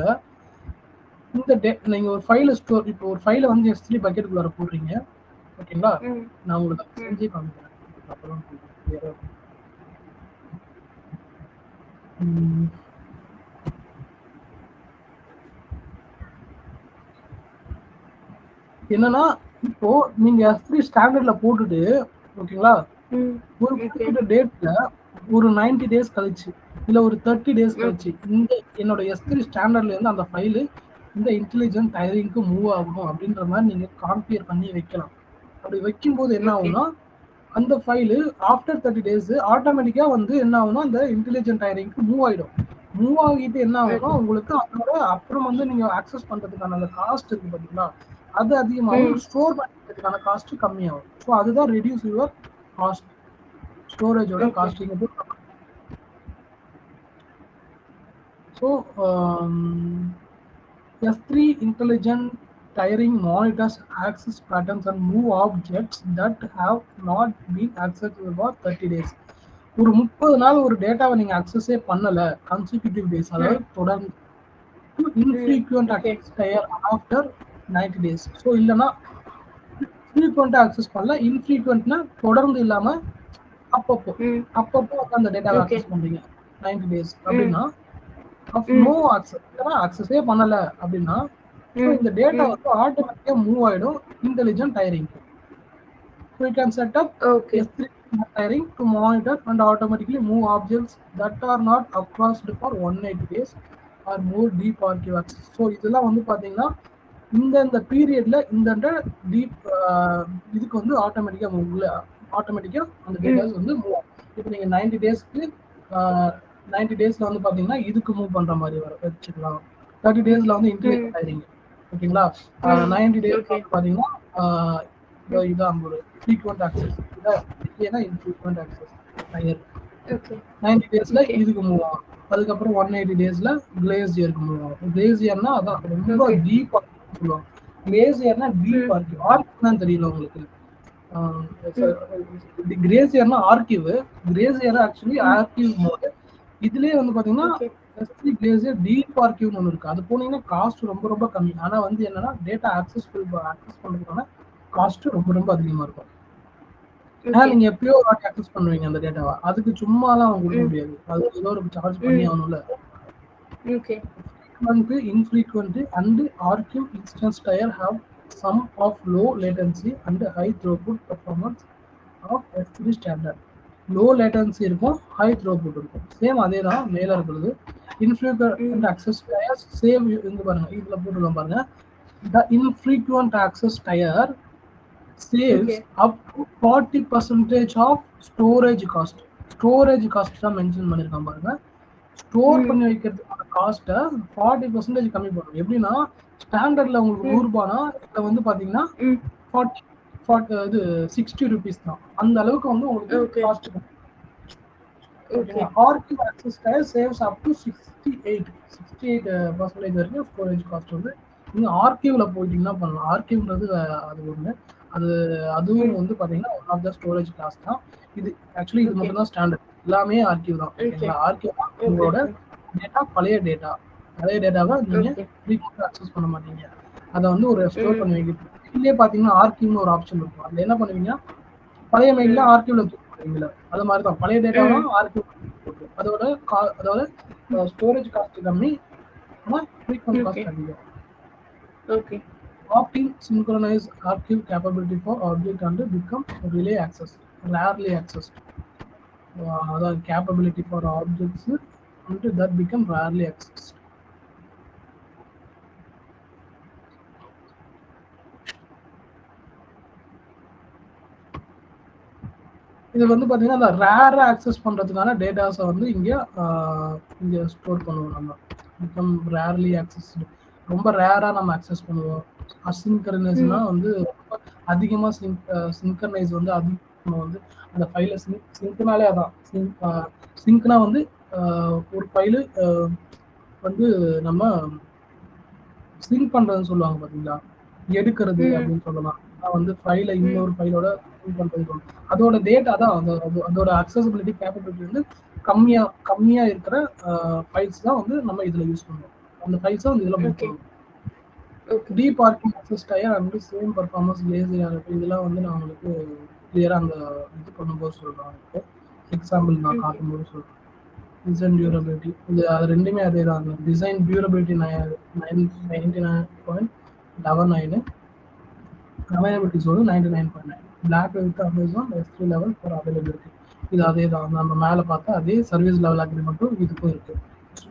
இந்த நீங்க ஒரு ஃபைல ஸ்டோர், இப்போ ஒரு ஃபைலை வந்து S3 பக்கெட்டுக்குள்ளார போடுறீங்க, ஓகேங்களா? நான் உங்களுக்கு செஞ்சு காமிக்கிறேன். அப்புறம் கிளியரா இருக்கும். என்னன்னா இப்போ நீங்க S3 ஸ்டாண்டர்ட்ல போட்டுட்டு, ஓகேங்களா, ஒரு குறிப்பிட்ட டேட்ல ஒரு 90 டேஸ் கழிச்சு இல்ல ஒரு 30 டேஸ் கழிச்சு இந்த என்னோட S3 ஸ்டாண்டர்ட்ல இருந்து அந்த ஃபைலு இந்த இன்டெலிஜென்ட் டயரிங்க்கு மூவ் ஆகணும் அப்படின்ற மாதிரி நீங்க கான்ஃபிகர் பண்ணி வைக்கலாம். அப்படி வைக்கும்போது என்ன ஆகும்னா அந்த ஃபைலு ஆஃப்டர் 30 டேஸ் ஆட்டோமேட்டிக்கா வந்து என்ன ஆகும்னா அந்த இன்டெலிஜென்ட் டயரிங்க்கு மூவ் ஆயிடும். மூவ் ஆகிட்டு என்ன ஆகும்னா உங்களுக்கு அதோட அப்புறம் வந்து நீங்க ஆக்சஸ் பண்றதுக்கான அந்த காஸ்ட் இருக்கு பாத்தீங்களா, அது அதிகமாகும். ஸ்டோர் பண்ணுறதுக்கான காஸ்ட் கம்மியாகும். ஸோ அதுதான் ரெடியூஸ் யுவர் காஸ்ட், ஸ்டோரேஜோட costing. So S3 intelligent tiering monitors access patterns and move objects that have not been accessed for 30 days. ஒரு 30 நாள் ஒரு டேட்டாவை நீங்க அக்சஸே பண்ணல கன்சிக்யூட்டிவ் டேஸ், அதாவது தொடர்ந்து infrequent access tier after 90 days. So இல்லைன்னா ஃப்ரீக்வெண்ட்டாக அக்சஸ் பண்ணல, இன்ஃப்ரீக்வெண்ட்னா தொடர்ந்து இல்லாம அப்பப்போ அந்த டேட்டாவை அக்சஸ் பண்றீங்க 90 டேஸ் அப்படின்னா நோ ஆக்சஸ், ஆக்சஸே பண்ணல அப்படின்னா இந்த டேட்டா வந்து ஆட்டோமேட்டிக்கா மூவ் ஆயிடும் intelligent tiering. So you can set up S3 tiering to monitor and automatically move objects that are not crossed for 180 days or more deep archive access. So இதெல்லாம் வந்து பாத்தீங்கன்னா இந்த பீரியட்ல இந்த டீப் இதுக்கு வந்து ஆட்டோமேட்டிக்கா ஆட்டோமேட்டிக்கா அந்த டேட்டாஸ் வந்து மூவ் ஆகும். இப்போ நீங்க 90 டேஸ்க்கு 90 டேஸ்ல வந்து பாத்தீங்கன்னா இதுக்கு மூவ் பண்ற மாதிரி வச்சுக்கலாம். 30 டேஸ்ல வந்து இன்டர்நெட் ஆயிருங்க. ஓகேங்களா? 90 டேஸ்ல வந்து பாத்தீங்கன்னா இதான் ஒரு ஃப்ரீக்வெண்ட் ஆக்சஸ், இதான் இன்ஃப்ரீக்வெண்ட் ஆக்சஸ் டயர். 90 டேஸ்ல இதுக்கு மூவ் ஆகும். அதுக்கப்புறம் 180 டேஸ்ல கிளேசியருக்கு மூவ் ஆகும். கிளேசியர்னா அதான் ரொம்ப டீப் சொல்லுவாங்க. கிளேசியர்னா டீப் ஆர்கிவ். ஆர்கிவ்னா தெரியல உங்களுக்கு? கிளேசியர்னா archive, glacier actually archive mode. இதுலயே வந்து பாத்தீங்கன்னா S3 கிளேசியர் டீப் ஆர்கிவ்னு ஒன்று இருக்கு. அது போனீங்கன்னா காஸ்ட் ரொம்ப ரொம்ப கம்மி. ஆனா வந்து என்னன்னா டேட்டா ஆக்சஸ் பண்றதுக்கான காஸ்ட் ரொம்ப ரொம்ப அதிகமா இருக்கும். ஏன்னா நீங்க எப்பயோ ஆக்சஸ் பண்ணுவீங்க அந்த டேட்டாவை. அதுக்கு சும்மாலாம் அவங்க கொடுக்க முடியாது. அது ஏதோ ஒரு சார்ஜ் பண்ணி ஆகணும்ல. Frequent, infrequent, and archive instance tier have some of low latency and high throughput performance of S3 standard. Low latency இருக்கும், high throughput இருக்கும். சேம் அதே தான் மேல இருக்கிறது. Infrequent access tiers சேவ் இங்க பாருங்க, இதுல போட்டுருக்கோம் பாருங்க. The infrequent access tier saves up to 40% of storage cost. Storage cost தான் மென்ஷன் பண்ணிருக்கான் பாருங்க. ஸ்டோர் பண்ணி வைக்கிறதுக்கான காஸ்ட்டை 40% கம்மி பண்ணும். எப்படின்னா ஸ்டாண்டர்ட்ல உங்களுக்கு 100 ரூபானா இதுல வந்து பாத்தீங்கன்னா 60 rupees தான். அந்த அளவுக்கு வந்து உங்களுக்கு காஸ்ட் கம்மி. Archive access tier saves up to 68% வரைக்கும் ஸ்டோரேஜ் காஸ்ட் வந்து நீங்க ஆர்கிவ்ல போயிட்டீங்கன்னா பண்ணலாம். ஆர்கிவ்ன்றது அது ஒண்ணு. அதுவும் வந்து பாத்தீங்கன்னா one of the storage class தான். இது ஆக்சுவலி இது மட்டும் தான் ஸ்டாண்டர்ட். எல்லாமே ஆர்கிவ் தான். ஓகேங்களா? ஆர்கிவ் உங்களோட டேட்டா பழைய டேட்டாவை நீங்க ஃப்ரீக்வென்ட்டா அக்சஸ் பண்ண மாட்டீங்க. அதை வந்து ஒரு ஸ்டோர் பண்ணி வைக்கிறது. இதுலயே பாத்தீங்கன்னா ஆர்கிவ்னு ஒரு ஆப்ஷன் இருக்கும். அதுல என்ன பண்ணுவீங்க, பழைய மெயில ஆர்கிவ்ல தூக்குவீங்களா, அது மாதிரி தான் பழைய டேட்டாலாம் ஆர்கிவ். அதோட ஸ்டோரேஜ் காஸ்ட் கம்மி, ஆனா ஃப்ரீக்வென்ட் காஸ்ட் அதிகம். Opting synchronize archive capability for object and become rarely accessed. That capability for objects and that become rarely accessed. இது வந்து பாத்தீங்கன்னா அந்த ரேரா ஆக்சஸ் பண்றதுக்கான டேட்டாஸை வந்து இங்க ஸ்டோர் பண்ணுவோம். நம்ம become rarely accessed, ரொம்ப ரேரா நம்ம அக்சஸ் பண்ணுவோம். அசின்க்ரனைஸ்னா வந்து ரொம்ப அதிகமா சிங்க்ரனைஸ் வந்து அதிகமாக வந்து அந்த ஃபைலை சிங்க்னாலே அதான் சிங்க்னா வந்து ஒரு ஃபைலு வந்து நம்ம சிங்க் பண்றதுன்னு சொல்லுவாங்க பாத்தீங்களா, எடுக்கிறது அப்படின்னு சொல்லலாம். வந்து ஃபைலை இன்னொரு ஃபைலோட சிங்க் பண்றது. அதோட டேட்டா தான் அதோட அக்சசிபிலிட்டி கேப்பபிலிட்டி வந்து கம்மியா இருக்கிற ஃபைல்ஸ் தான் வந்து நம்ம இதுல யூஸ் பண்ணுவோம். அந்த ஃபைல்ஸை வந்து இதுல புக் பண்ணுவோம். Deep archive access tier and same performance லேசி இதெல்லாம் வந்து நான் உங்களுக்கு கிளியரா அந்த இது பண்ணும்போது சொல்றேன். எக்ஸாம்பிள் நான் காட்டும்போது சொல்றேன். டிசைன் டியூரபிலிட்டி இது அது ரெண்டுமே அதே தான். டிசைன் டியூரபிலிட்டி 99.19, அவைலபிலிட்டி சொல்லு 99.9. Block with Amazon S3 level for availability. இது அதே தான். நம்ம மேலே பார்த்தா அதே சர்வீஸ் லெவல் அக்ரிமெண்ட்டும் இதுக்கும் இருக்கு.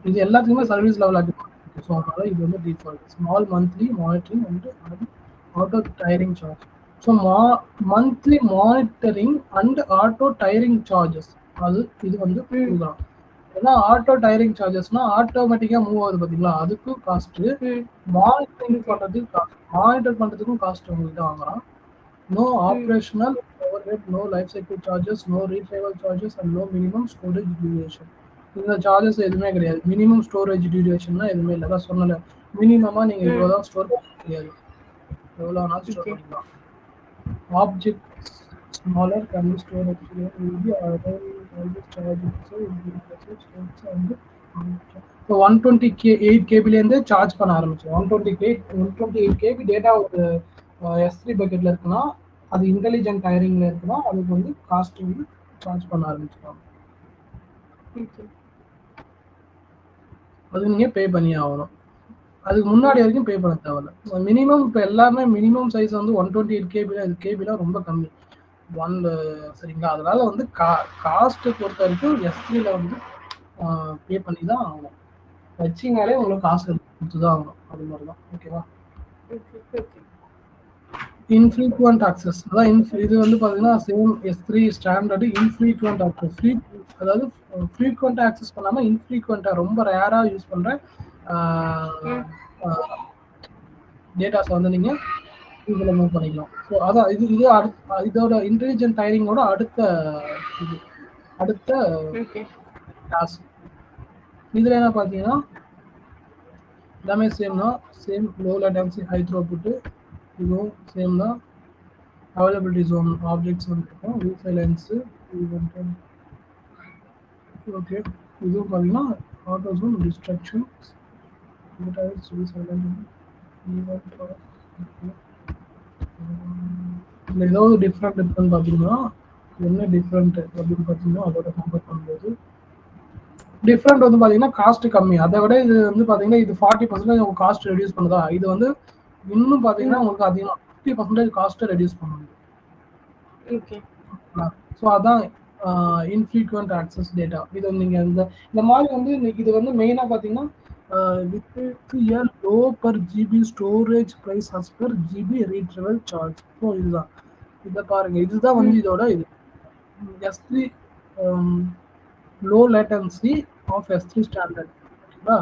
இது எல்லாத்துக்குமே சர்வீஸ் லெவல் அக்ரிமெண்ட். ஸோ அதனால இது வந்து default. Small monthly monitoring and auto tiering charge. So monthly monitoring and auto tiering charges இது வந்து கொடுக்கலாம். ஏன்னா ஆட்டோ டயரிங் சார்ஜஸ்னா ஆட்டோமேட்டிக்கா மூவ் ஆகுது பாத்தீங்களா, அதுக்கும் காஸ்ட். மானிட்டரிங் பண்றதுக்கு காஸ்ட், மானிட்டர் பண்றதுக்கும் காஸ்ட் உங்ககிட்ட வாங்குறான். No operational overhead, no life cycle charges, no retrieval charges and no minimum storage duration. இந்த சார்ஜஸ் எதுவுமே கிடையாது. மினிமம் ஸ்டோரேஜ் டியூரேஷன்னா எதுவுமே இல்லை. தான் சொன்னல, மினிமமா நீங்க இவ்வளவுதான் ஸ்டோர் பண்ண முடியாது, எவ்வளவு வேணாலும் ஸ்டோர் பண்ணிக்கலாம். Object smaller can be stored actually will be always charged. So 128 கேபில இருந்து சார்ஜ் பண்ண ஆரம்பிச்சோம். 128 கேபி டேட்டா ஒரு S3 பக்கெட்ல இருக்குன்னா, அது இன்டெலிஜென்ட் டயரிங்ல இருக்குன்னா அதுக்கு வந்து காஸ்ட் வந்து சார்ஜ் பண்ண ஆரம்பிச்சிருக்காங்க. அது நீங்க பே பண்ணி ஆகணும். அதுக்கு முன்னாடி வரைக்கும் பே பண்ண தேவையில்ல. மினிமம் இப்போ எல்லாமே மினிமம் சைஸ் வந்து 128 கேபில, இது கேபிலாம் ரொம்ப கம்மி. சரிங்களா? அதனால வந்து காஸ்ட் பொறுத்த வரைக்கும் S3ல வந்து பே பண்ணி தான் ஆகணும். வச்சிங்கனாலே உங்களுக்கு காசு கொடுத்து தான் ஆகணும். அது மாதிரி தான். ஓகேவா? Infrequent access. அதான் இது வந்து பார்த்தீங்கன்னா same S3 standard infrequent access. அதாவது ஃப்ரீக்வெண்ட்டா ஆக்சஸ் பண்ணாம இன்ஃப்ரீக்வெண்ட்டா ரொம்ப ரேரா யூஸ் பண்ற டேட்டாஸை வந்து நீங்க இதுல மூவ் பண்ணிக்கலாம். ஸோ அதான் இது இது இதோட இன்டெலிஜென்ட் டைரிங்கோட இது அடுத்த டாஸ்க். இதுல என்ன பார்த்தீங்கன்னா எல்லாமே சேம் தான். Same low latency high throughput. இதுவும் சேம் தான். அவைலபிலிட்டி ஜோன் ஆப்ஜெக்ட்ஸ் வந்துருக்கும். ரீசைலன்ஸ் இது வந்து ஓகே. இதுவும் பார்த்தீங்கன்னா ஆட்டோ ஜோன் டிஸ்ட்ரக்ஷன்ஸ் இதில் ஏதாவது டிஃப்ரெண்ட் இருக்குன்னு பார்த்தீங்கன்னா என்ன டிஃப்ரெண்ட் அப்படின்னு பார்த்தீங்கன்னா அதோட கம்பேர் பண்ணும்போது டிஃப்ரெண்ட் வந்து பார்த்தீங்கன்னா காஸ்ட் கம்மி. அதை விட இது வந்து பார்த்தீங்கன்னா இது 40% உங்க காஸ்ட் ரெடியூஸ் பண்ணுதா. இது வந்து இன்னும் பார்த்தீங்கன்னா உங்களுக்கு அதிகமாக 50% காஸ்ட்டை ரெடியூஸ் பண்ணுது. ஸோ அதான் இன்ஃப்ரீக்வெண்ட் ஆக்சஸ் டேட்டா. இது நீங்கள் இந்த மாதிரி வந்து இது வந்து மெயினாக பார்த்தீங்கன்னா with low per GB storage price as per GB retrieval charge. So இதுதான் இதை பாருங்க. இதுதான் வந்து இதோட இது S3 low latency of S3 standard. ஓகேவா?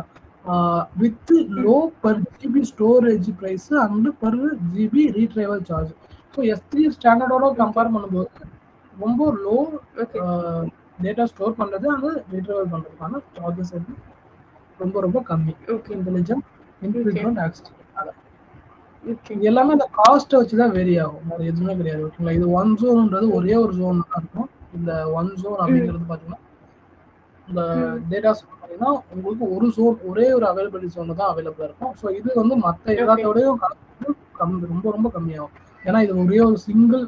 with low per GB storage price and per GB retrieval charge. So S3 ஸ்டாண்டர்டோட compare பண்ணும்போது ரொம்ப லோ டேட்டா ஸ்டோர் பண்ணுறது அந்த ரீட்ரைவல் பண்ணுறதுக்கான சார்ஜஸ் வந்து ரொம்ப ரொம்ப கம்மி. இன்டெலிஜென்ட் இன்ஃப்ரீக்வெண்ட் ஆக்சஸ் எல்லாமே அந்த காஸ்ட்டை வச்சு தான் வேரி ஆகும். அது எதுவுமே கிடையாது. ஓகேங்களா? இது ஒன் ஜோன்ன்றது ஒரே ஒரு ஜோன் தான் இருக்கும். இந்த ஒன் ஜோன் அப்படிங்கிறது பார்த்தீங்கன்னா இந்த டேட்டாஸ் பார்த்தீங்கன்னா உங்களுக்கு ஒரு ஜோன் ஒரே ஒரு அவைலபிலிட்டி ஜோன் தான் அவைலபிளாக இருக்கும். ஸோ இது வந்து மற்ற எல்லாத்தோடையும் ரொம்ப ரொம்ப கம்மியாகும். ஏன்னா இது ஒரே ஒரு சிங்கிள்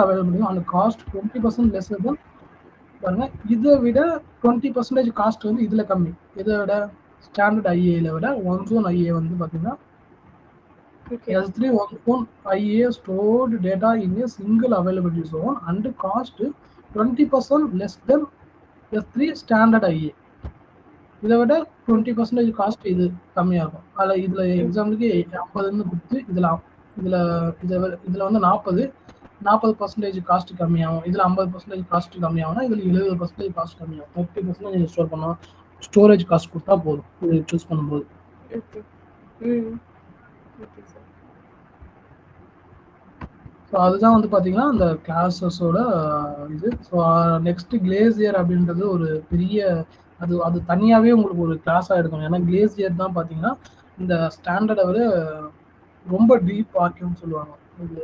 அவைலபிலிட்டி. அந்த காஸ்ட் 20% லெஸ் தான் பாருங்க. இதை விட 20% காஸ்ட் வந்து இதில் கம்மி. இதை விட ஸ்டாண்டர்ட் ஐஏல விட ஒன் ஜோன் ஐஏ வந்து பார்த்தீங்கன்னா S3 one zone IA stored data in a single availability zone and cost 20% less than S3 standard IA. இதை விட 20% காஸ்ட் இது கம்மியாகும். அதில் இதில் எக்ஸாம்பிளுக்கு 50ன்னு கொடுத்து இதில் வந்து 40% காஸ்ட் கம்மியாகும். இதில் 50% காஸ்ட் கம்மியாகும்னா இதில் 70% காஸ்ட் கம்மியாகும். 30% ஸ்டோர் பண்ணலாம். ஸ்டோரேஜ் காஸ்ட் கொடுத்தா போதும் இது சூஸ் பண்ணும்போது. ஸோ அதுதான் வந்து பார்த்தீங்கன்னா அந்த கிளாஸஸோட இது. ஸோ நெக்ஸ்ட் கிளேசியர் அப்படின்றது ஒரு பெரிய அது தனியாகவே உங்களுக்கு ஒரு கிளாஸாக எடுக்கணும். ஏன்னா கிளேசியர் தான் பார்த்தீங்கன்னா இந்த ஸ்டாண்டர்டை விட ரொம்ப டீப் ஆர்க்கியூன்னு சொல்லுவாங்க. இது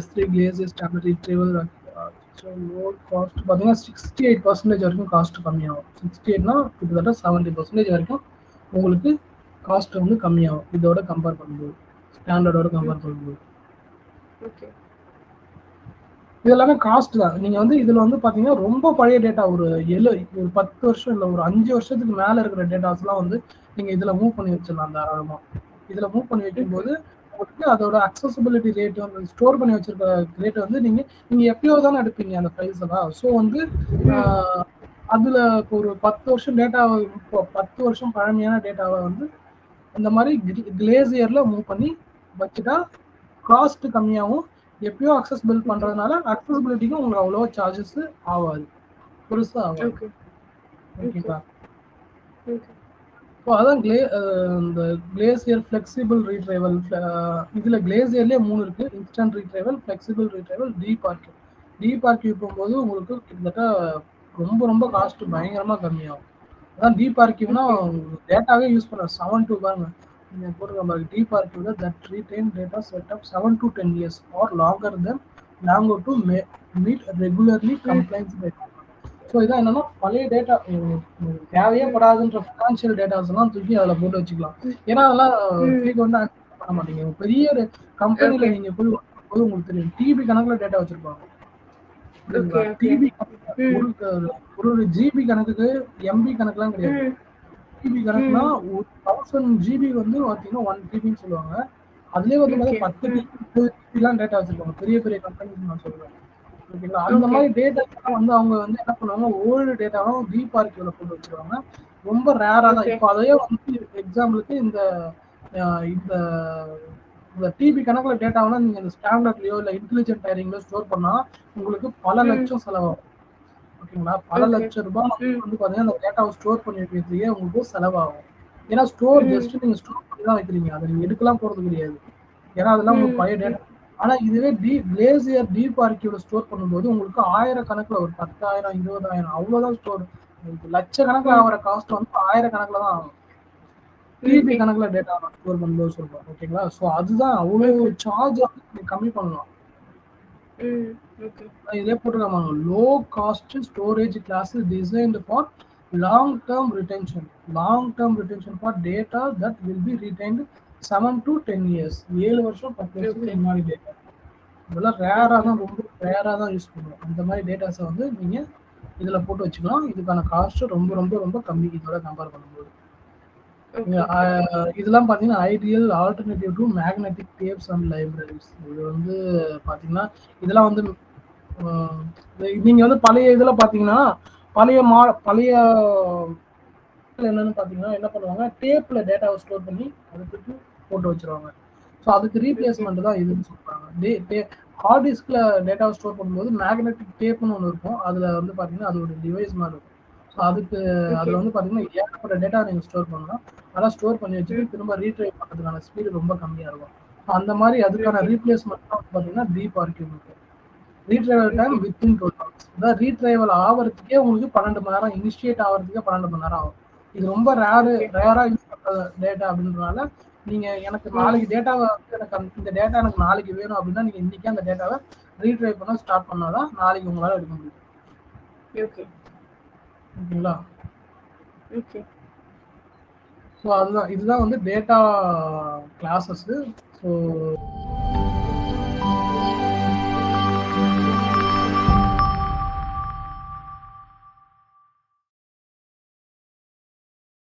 S3 glacier standard retrieval load cost பார்த்தீங்கன்னா 68% வரைக்கும் காஸ்ட் கம்மியாகும். 68னா கிட்டத்தட்ட 70% வரைக்கும் உங்களுக்கு காஸ்ட் வந்து கம்மியாகும் இதோட கம்பேர் பண்ணும்போது, ஸ்டாண்டர்டோட கம்பேர் பண்ணும்போது. இது எல்லாமே காஸ்ட் தான். நீங்கள் வந்து இதில் வந்து பார்த்தீங்கன்னா ரொம்ப பழைய டேட்டா ஒரு 10 வருஷம் இல்லை ஒரு 5 வருஷத்துக்கு மேலே இருக்கிற டேட்டாஸ்லாம் வந்து நீங்கள் இதில் மூவ் பண்ணி வச்சிடலாம் தாராளமாக. இதில் மூவ் பண்ணி வைக்கும்போது உங்களுக்கு அதோட அக்சசபிலிட்டி ரேட் வந்து ஸ்டோர் பண்ணி வச்சிருக்க ரேட் வந்து நீங்கள் எப்பயோ தானே எடுப்பீங்க அந்த ப்ரைஸ் எல்லாம். ஸோ வந்து அதில் இப்போ ஒரு 10 வருஷம் டேட்டாவை 10 வருஷம் பழமையான டேட்டாவை வந்து இந்த மாதிரி கிளேசியரில் மூவ் பண்ணி வச்சுட்டா காஸ்ட் கம்மியாகவும் எப்பயோ அக்சஸபிள் பண்ணுறதுனால அக்சஸபிலிட்டிக்கும் உங்களுக்கு அவ்வளோ சார்ஜஸ் ஆகாது, பெருசாக ஆகாது. ஓகேங்களா? ஸோ அதான் இந்த கிளேசியர் ஃப்ளெக்சிபிள் ரீட்ரைவல். இதில் கிளேசியர்லேயே 3 இருக்குது. Instant retrieval, flexible retrieval, deep archive. Deep archive போகும்போது உங்களுக்கு கிட்டத்தட்ட ரொம்ப ரொம்ப காஸ்ட் பயங்கரமாக கம்மியாகும். அதான் டீப் ஆர்க்கியூனா டேட்டாவே யூஸ் பண்ண 7 to பாருங்க நீங்கள் போட்டுருக்க மாதிரி deep archive that retain data set up 7 to 10 years or longer to meet regularly complaints by. So இதான் என்னன்னா பழைய டேட்டா தேவையே படாதுன்ற ஃபினான்ஷியல் டேட்டாஸ் எல்லாம் தூக்கி அதில் போட்டு வச்சுக்கலாம். ஏன்னா அதெல்லாம் ஃப்ரீக்வெண்டா ஆக்சஸ் பண்ண மாட்டீங்க. பெரிய கம்பெனியில் நீங்கள் போய் போது உங்களுக்கு தெரியும் டிபி கணக்கில் டேட்டா வச்சிருப்பாங்க. டிபி ஒரு ஜிபி கணக்குக்கு எம்பி கணக்குலாம் கிடையாது. ஜிபி கணக்குனா 1000 GB வந்து பார்த்தீங்கன்னா 1 TBன்னு சொல்லுவாங்க. அதுலேயே வந்து பார்த்தா 10 TBலாம் டேட்டா வச்சிருப்பாங்க பெரிய பெரிய கம்பெனிஸ் நான் சொல்றேன். ஓகேங்களா? அந்த மாதிரி டேட்டா வந்து அவங்க வந்து என்ன பண்ணுவாங்க, ஓல்டு டேட்டாவும் டீப் ஆர்க்கியூல போட்டு வச்சிருவாங்க. ரொம்ப ரேரா தான். இப்போ அதையே வந்து எக்ஸாம்பிளுக்கு இந்த இந்த டிபி கணக்குல டேட்டாவெல்லாம் நீங்க இந்த ஸ்டாண்டர்ட்லயோ இல்ல இன்டெலிஜென்ட் டயரிங்லயோ ஸ்டோர் பண்ணா உங்களுக்கு பல லட்சம் செலவாகும். ஓகேங்களா? பல லட்சம் ரூபாய் வந்து பாத்தீங்கன்னா அந்த டேட்டாவை ஸ்டோர் பண்ணி வைக்கிறதுக்கே உங்களுக்கு செலவாகும். ஏன்னா ஸ்டோர் ஜஸ்ட் நீங்க ஸ்டோர் பண்ணி தான் வைக்கிறீங்க. அதை நீங்க எடுக்கலாம் போறது கிடையாது. ஏன்னா அதெல்லாம் உங்களுக்கு பழைய டேட்டா. ஆனா இதுவே கிளேசியர் டீப் ஆர்கியூல ஸ்டோர் பண்ணும்போது உங்களுக்கு ஆயிரக்கணக்கில் ஒரு 10,000 20,000 அவ்வளவுதான் ஸ்டோர். லட்சக்கணக்கில் ஆகிற காஸ்ட் வந்து ஆயிரக்கணக்கில் தான் ஆகும். டிபி கணக்குல டேட்டா ஸ்டோர் பண்ணும்போது சொல்றோம். ஓகேங்களா? ஸோ அதுதான் அவ்வளோ சார்ஜ் நீங்க கம்மி பண்ணலாம். இதே போட்டுருக்காங்க, low cost storage class designed for long term retention. Long term retention for data that will be retained 7 to 10 years. 7 வருஷம் 10 வருஷத்துக்கு முன்னாடி டேட்டா. இதெல்லாம் ரேராக தான், ரொம்ப ரேராக தான் யூஸ் பண்ணுவோம். அந்த மாதிரி டேட்டாஸை வந்து நீங்கள் இதில் போட்டு வச்சுக்கலாம். இதுக்கான காஸ்ட்டு ரொம்ப ரொம்ப ரொம்ப கம்மி இதோட கம்பேர் பண்ணும்போது. இதெல்லாம் பார்த்தீங்கன்னா ideal alternative to magnetic tapes and libraries. இது வந்து பார்த்தீங்கன்னா இதெல்லாம் வந்து நீங்கள் வந்து பழைய இதில் பார்த்தீங்கன்னா பழைய என்னன்னு பார்த்தீங்கன்னா என்ன பண்ணுவாங்க, டேப்பில் டேட்டாவை ஸ்டோர் பண்ணி அதுக்கு போட்டு வச்சுருவாங்க. ஸோ அதுக்கு ரீப்ளேஸ்மெண்ட் தான் இதுன்னு சொல்கிறாங்க. ஹார்ட் டிஸ்கில் டேட்டாவை ஸ்டோர் பண்ணும்போது மேக்னெட்டிக் டேப்னு ஒன்று இருக்கும். அதில் வந்து பார்த்தீங்கன்னா அது ஒரு டிவைஸ் மாதிரி இருக்கும். ஸோ அதுக்கு அதில் வந்து பார்த்தீங்கன்னா ஏகப்பட்ட டேட்டா நீங்கள் ஸ்டோர் பண்ணலாம். அதெல்லாம் ஸ்டோர் பண்ணி வச்சுட்டு திரும்ப ரீட்ரைவ் பண்ணுறதுக்கான ஸ்பீடு ரொம்ப கம்மியாக இருக்கும். அந்த மாதிரி அதுக்கான ரீப்ளேஸ்மெண்ட் தான் பார்த்தீங்கன்னா deep argument. Retrieval time within 12 hours. அதாவது ரீட்ரைவல் ஆகிறதுக்கே உங்களுக்கு 12 மணி நேரம், இனிஷியேட் ஆகிறதுக்கே 12 மணி நேரம் ஆகும். இது ரொம்ப ரேராக யூஸ் பண்ணுற டேட்டா அப்படின்றனால நீங்கள் எனக்கு நாளைக்கு டேட்டாவை எனக்கு இந்த டேட்டா எனக்கு நாளைக்கு வேணும் அப்படின்னா நீங்கள் இன்றைக்கே அந்த டேட்டாவை ரீட்ரைவ் பண்ண ஸ்டார்ட் பண்ணாதான் நாளைக்கு உங்களால் எடுக்க முடியும். ஓகேங்களா? ஸோ அதுதான் இதுதான் வந்து டேட்டா கிளாஸஸ். ஸோ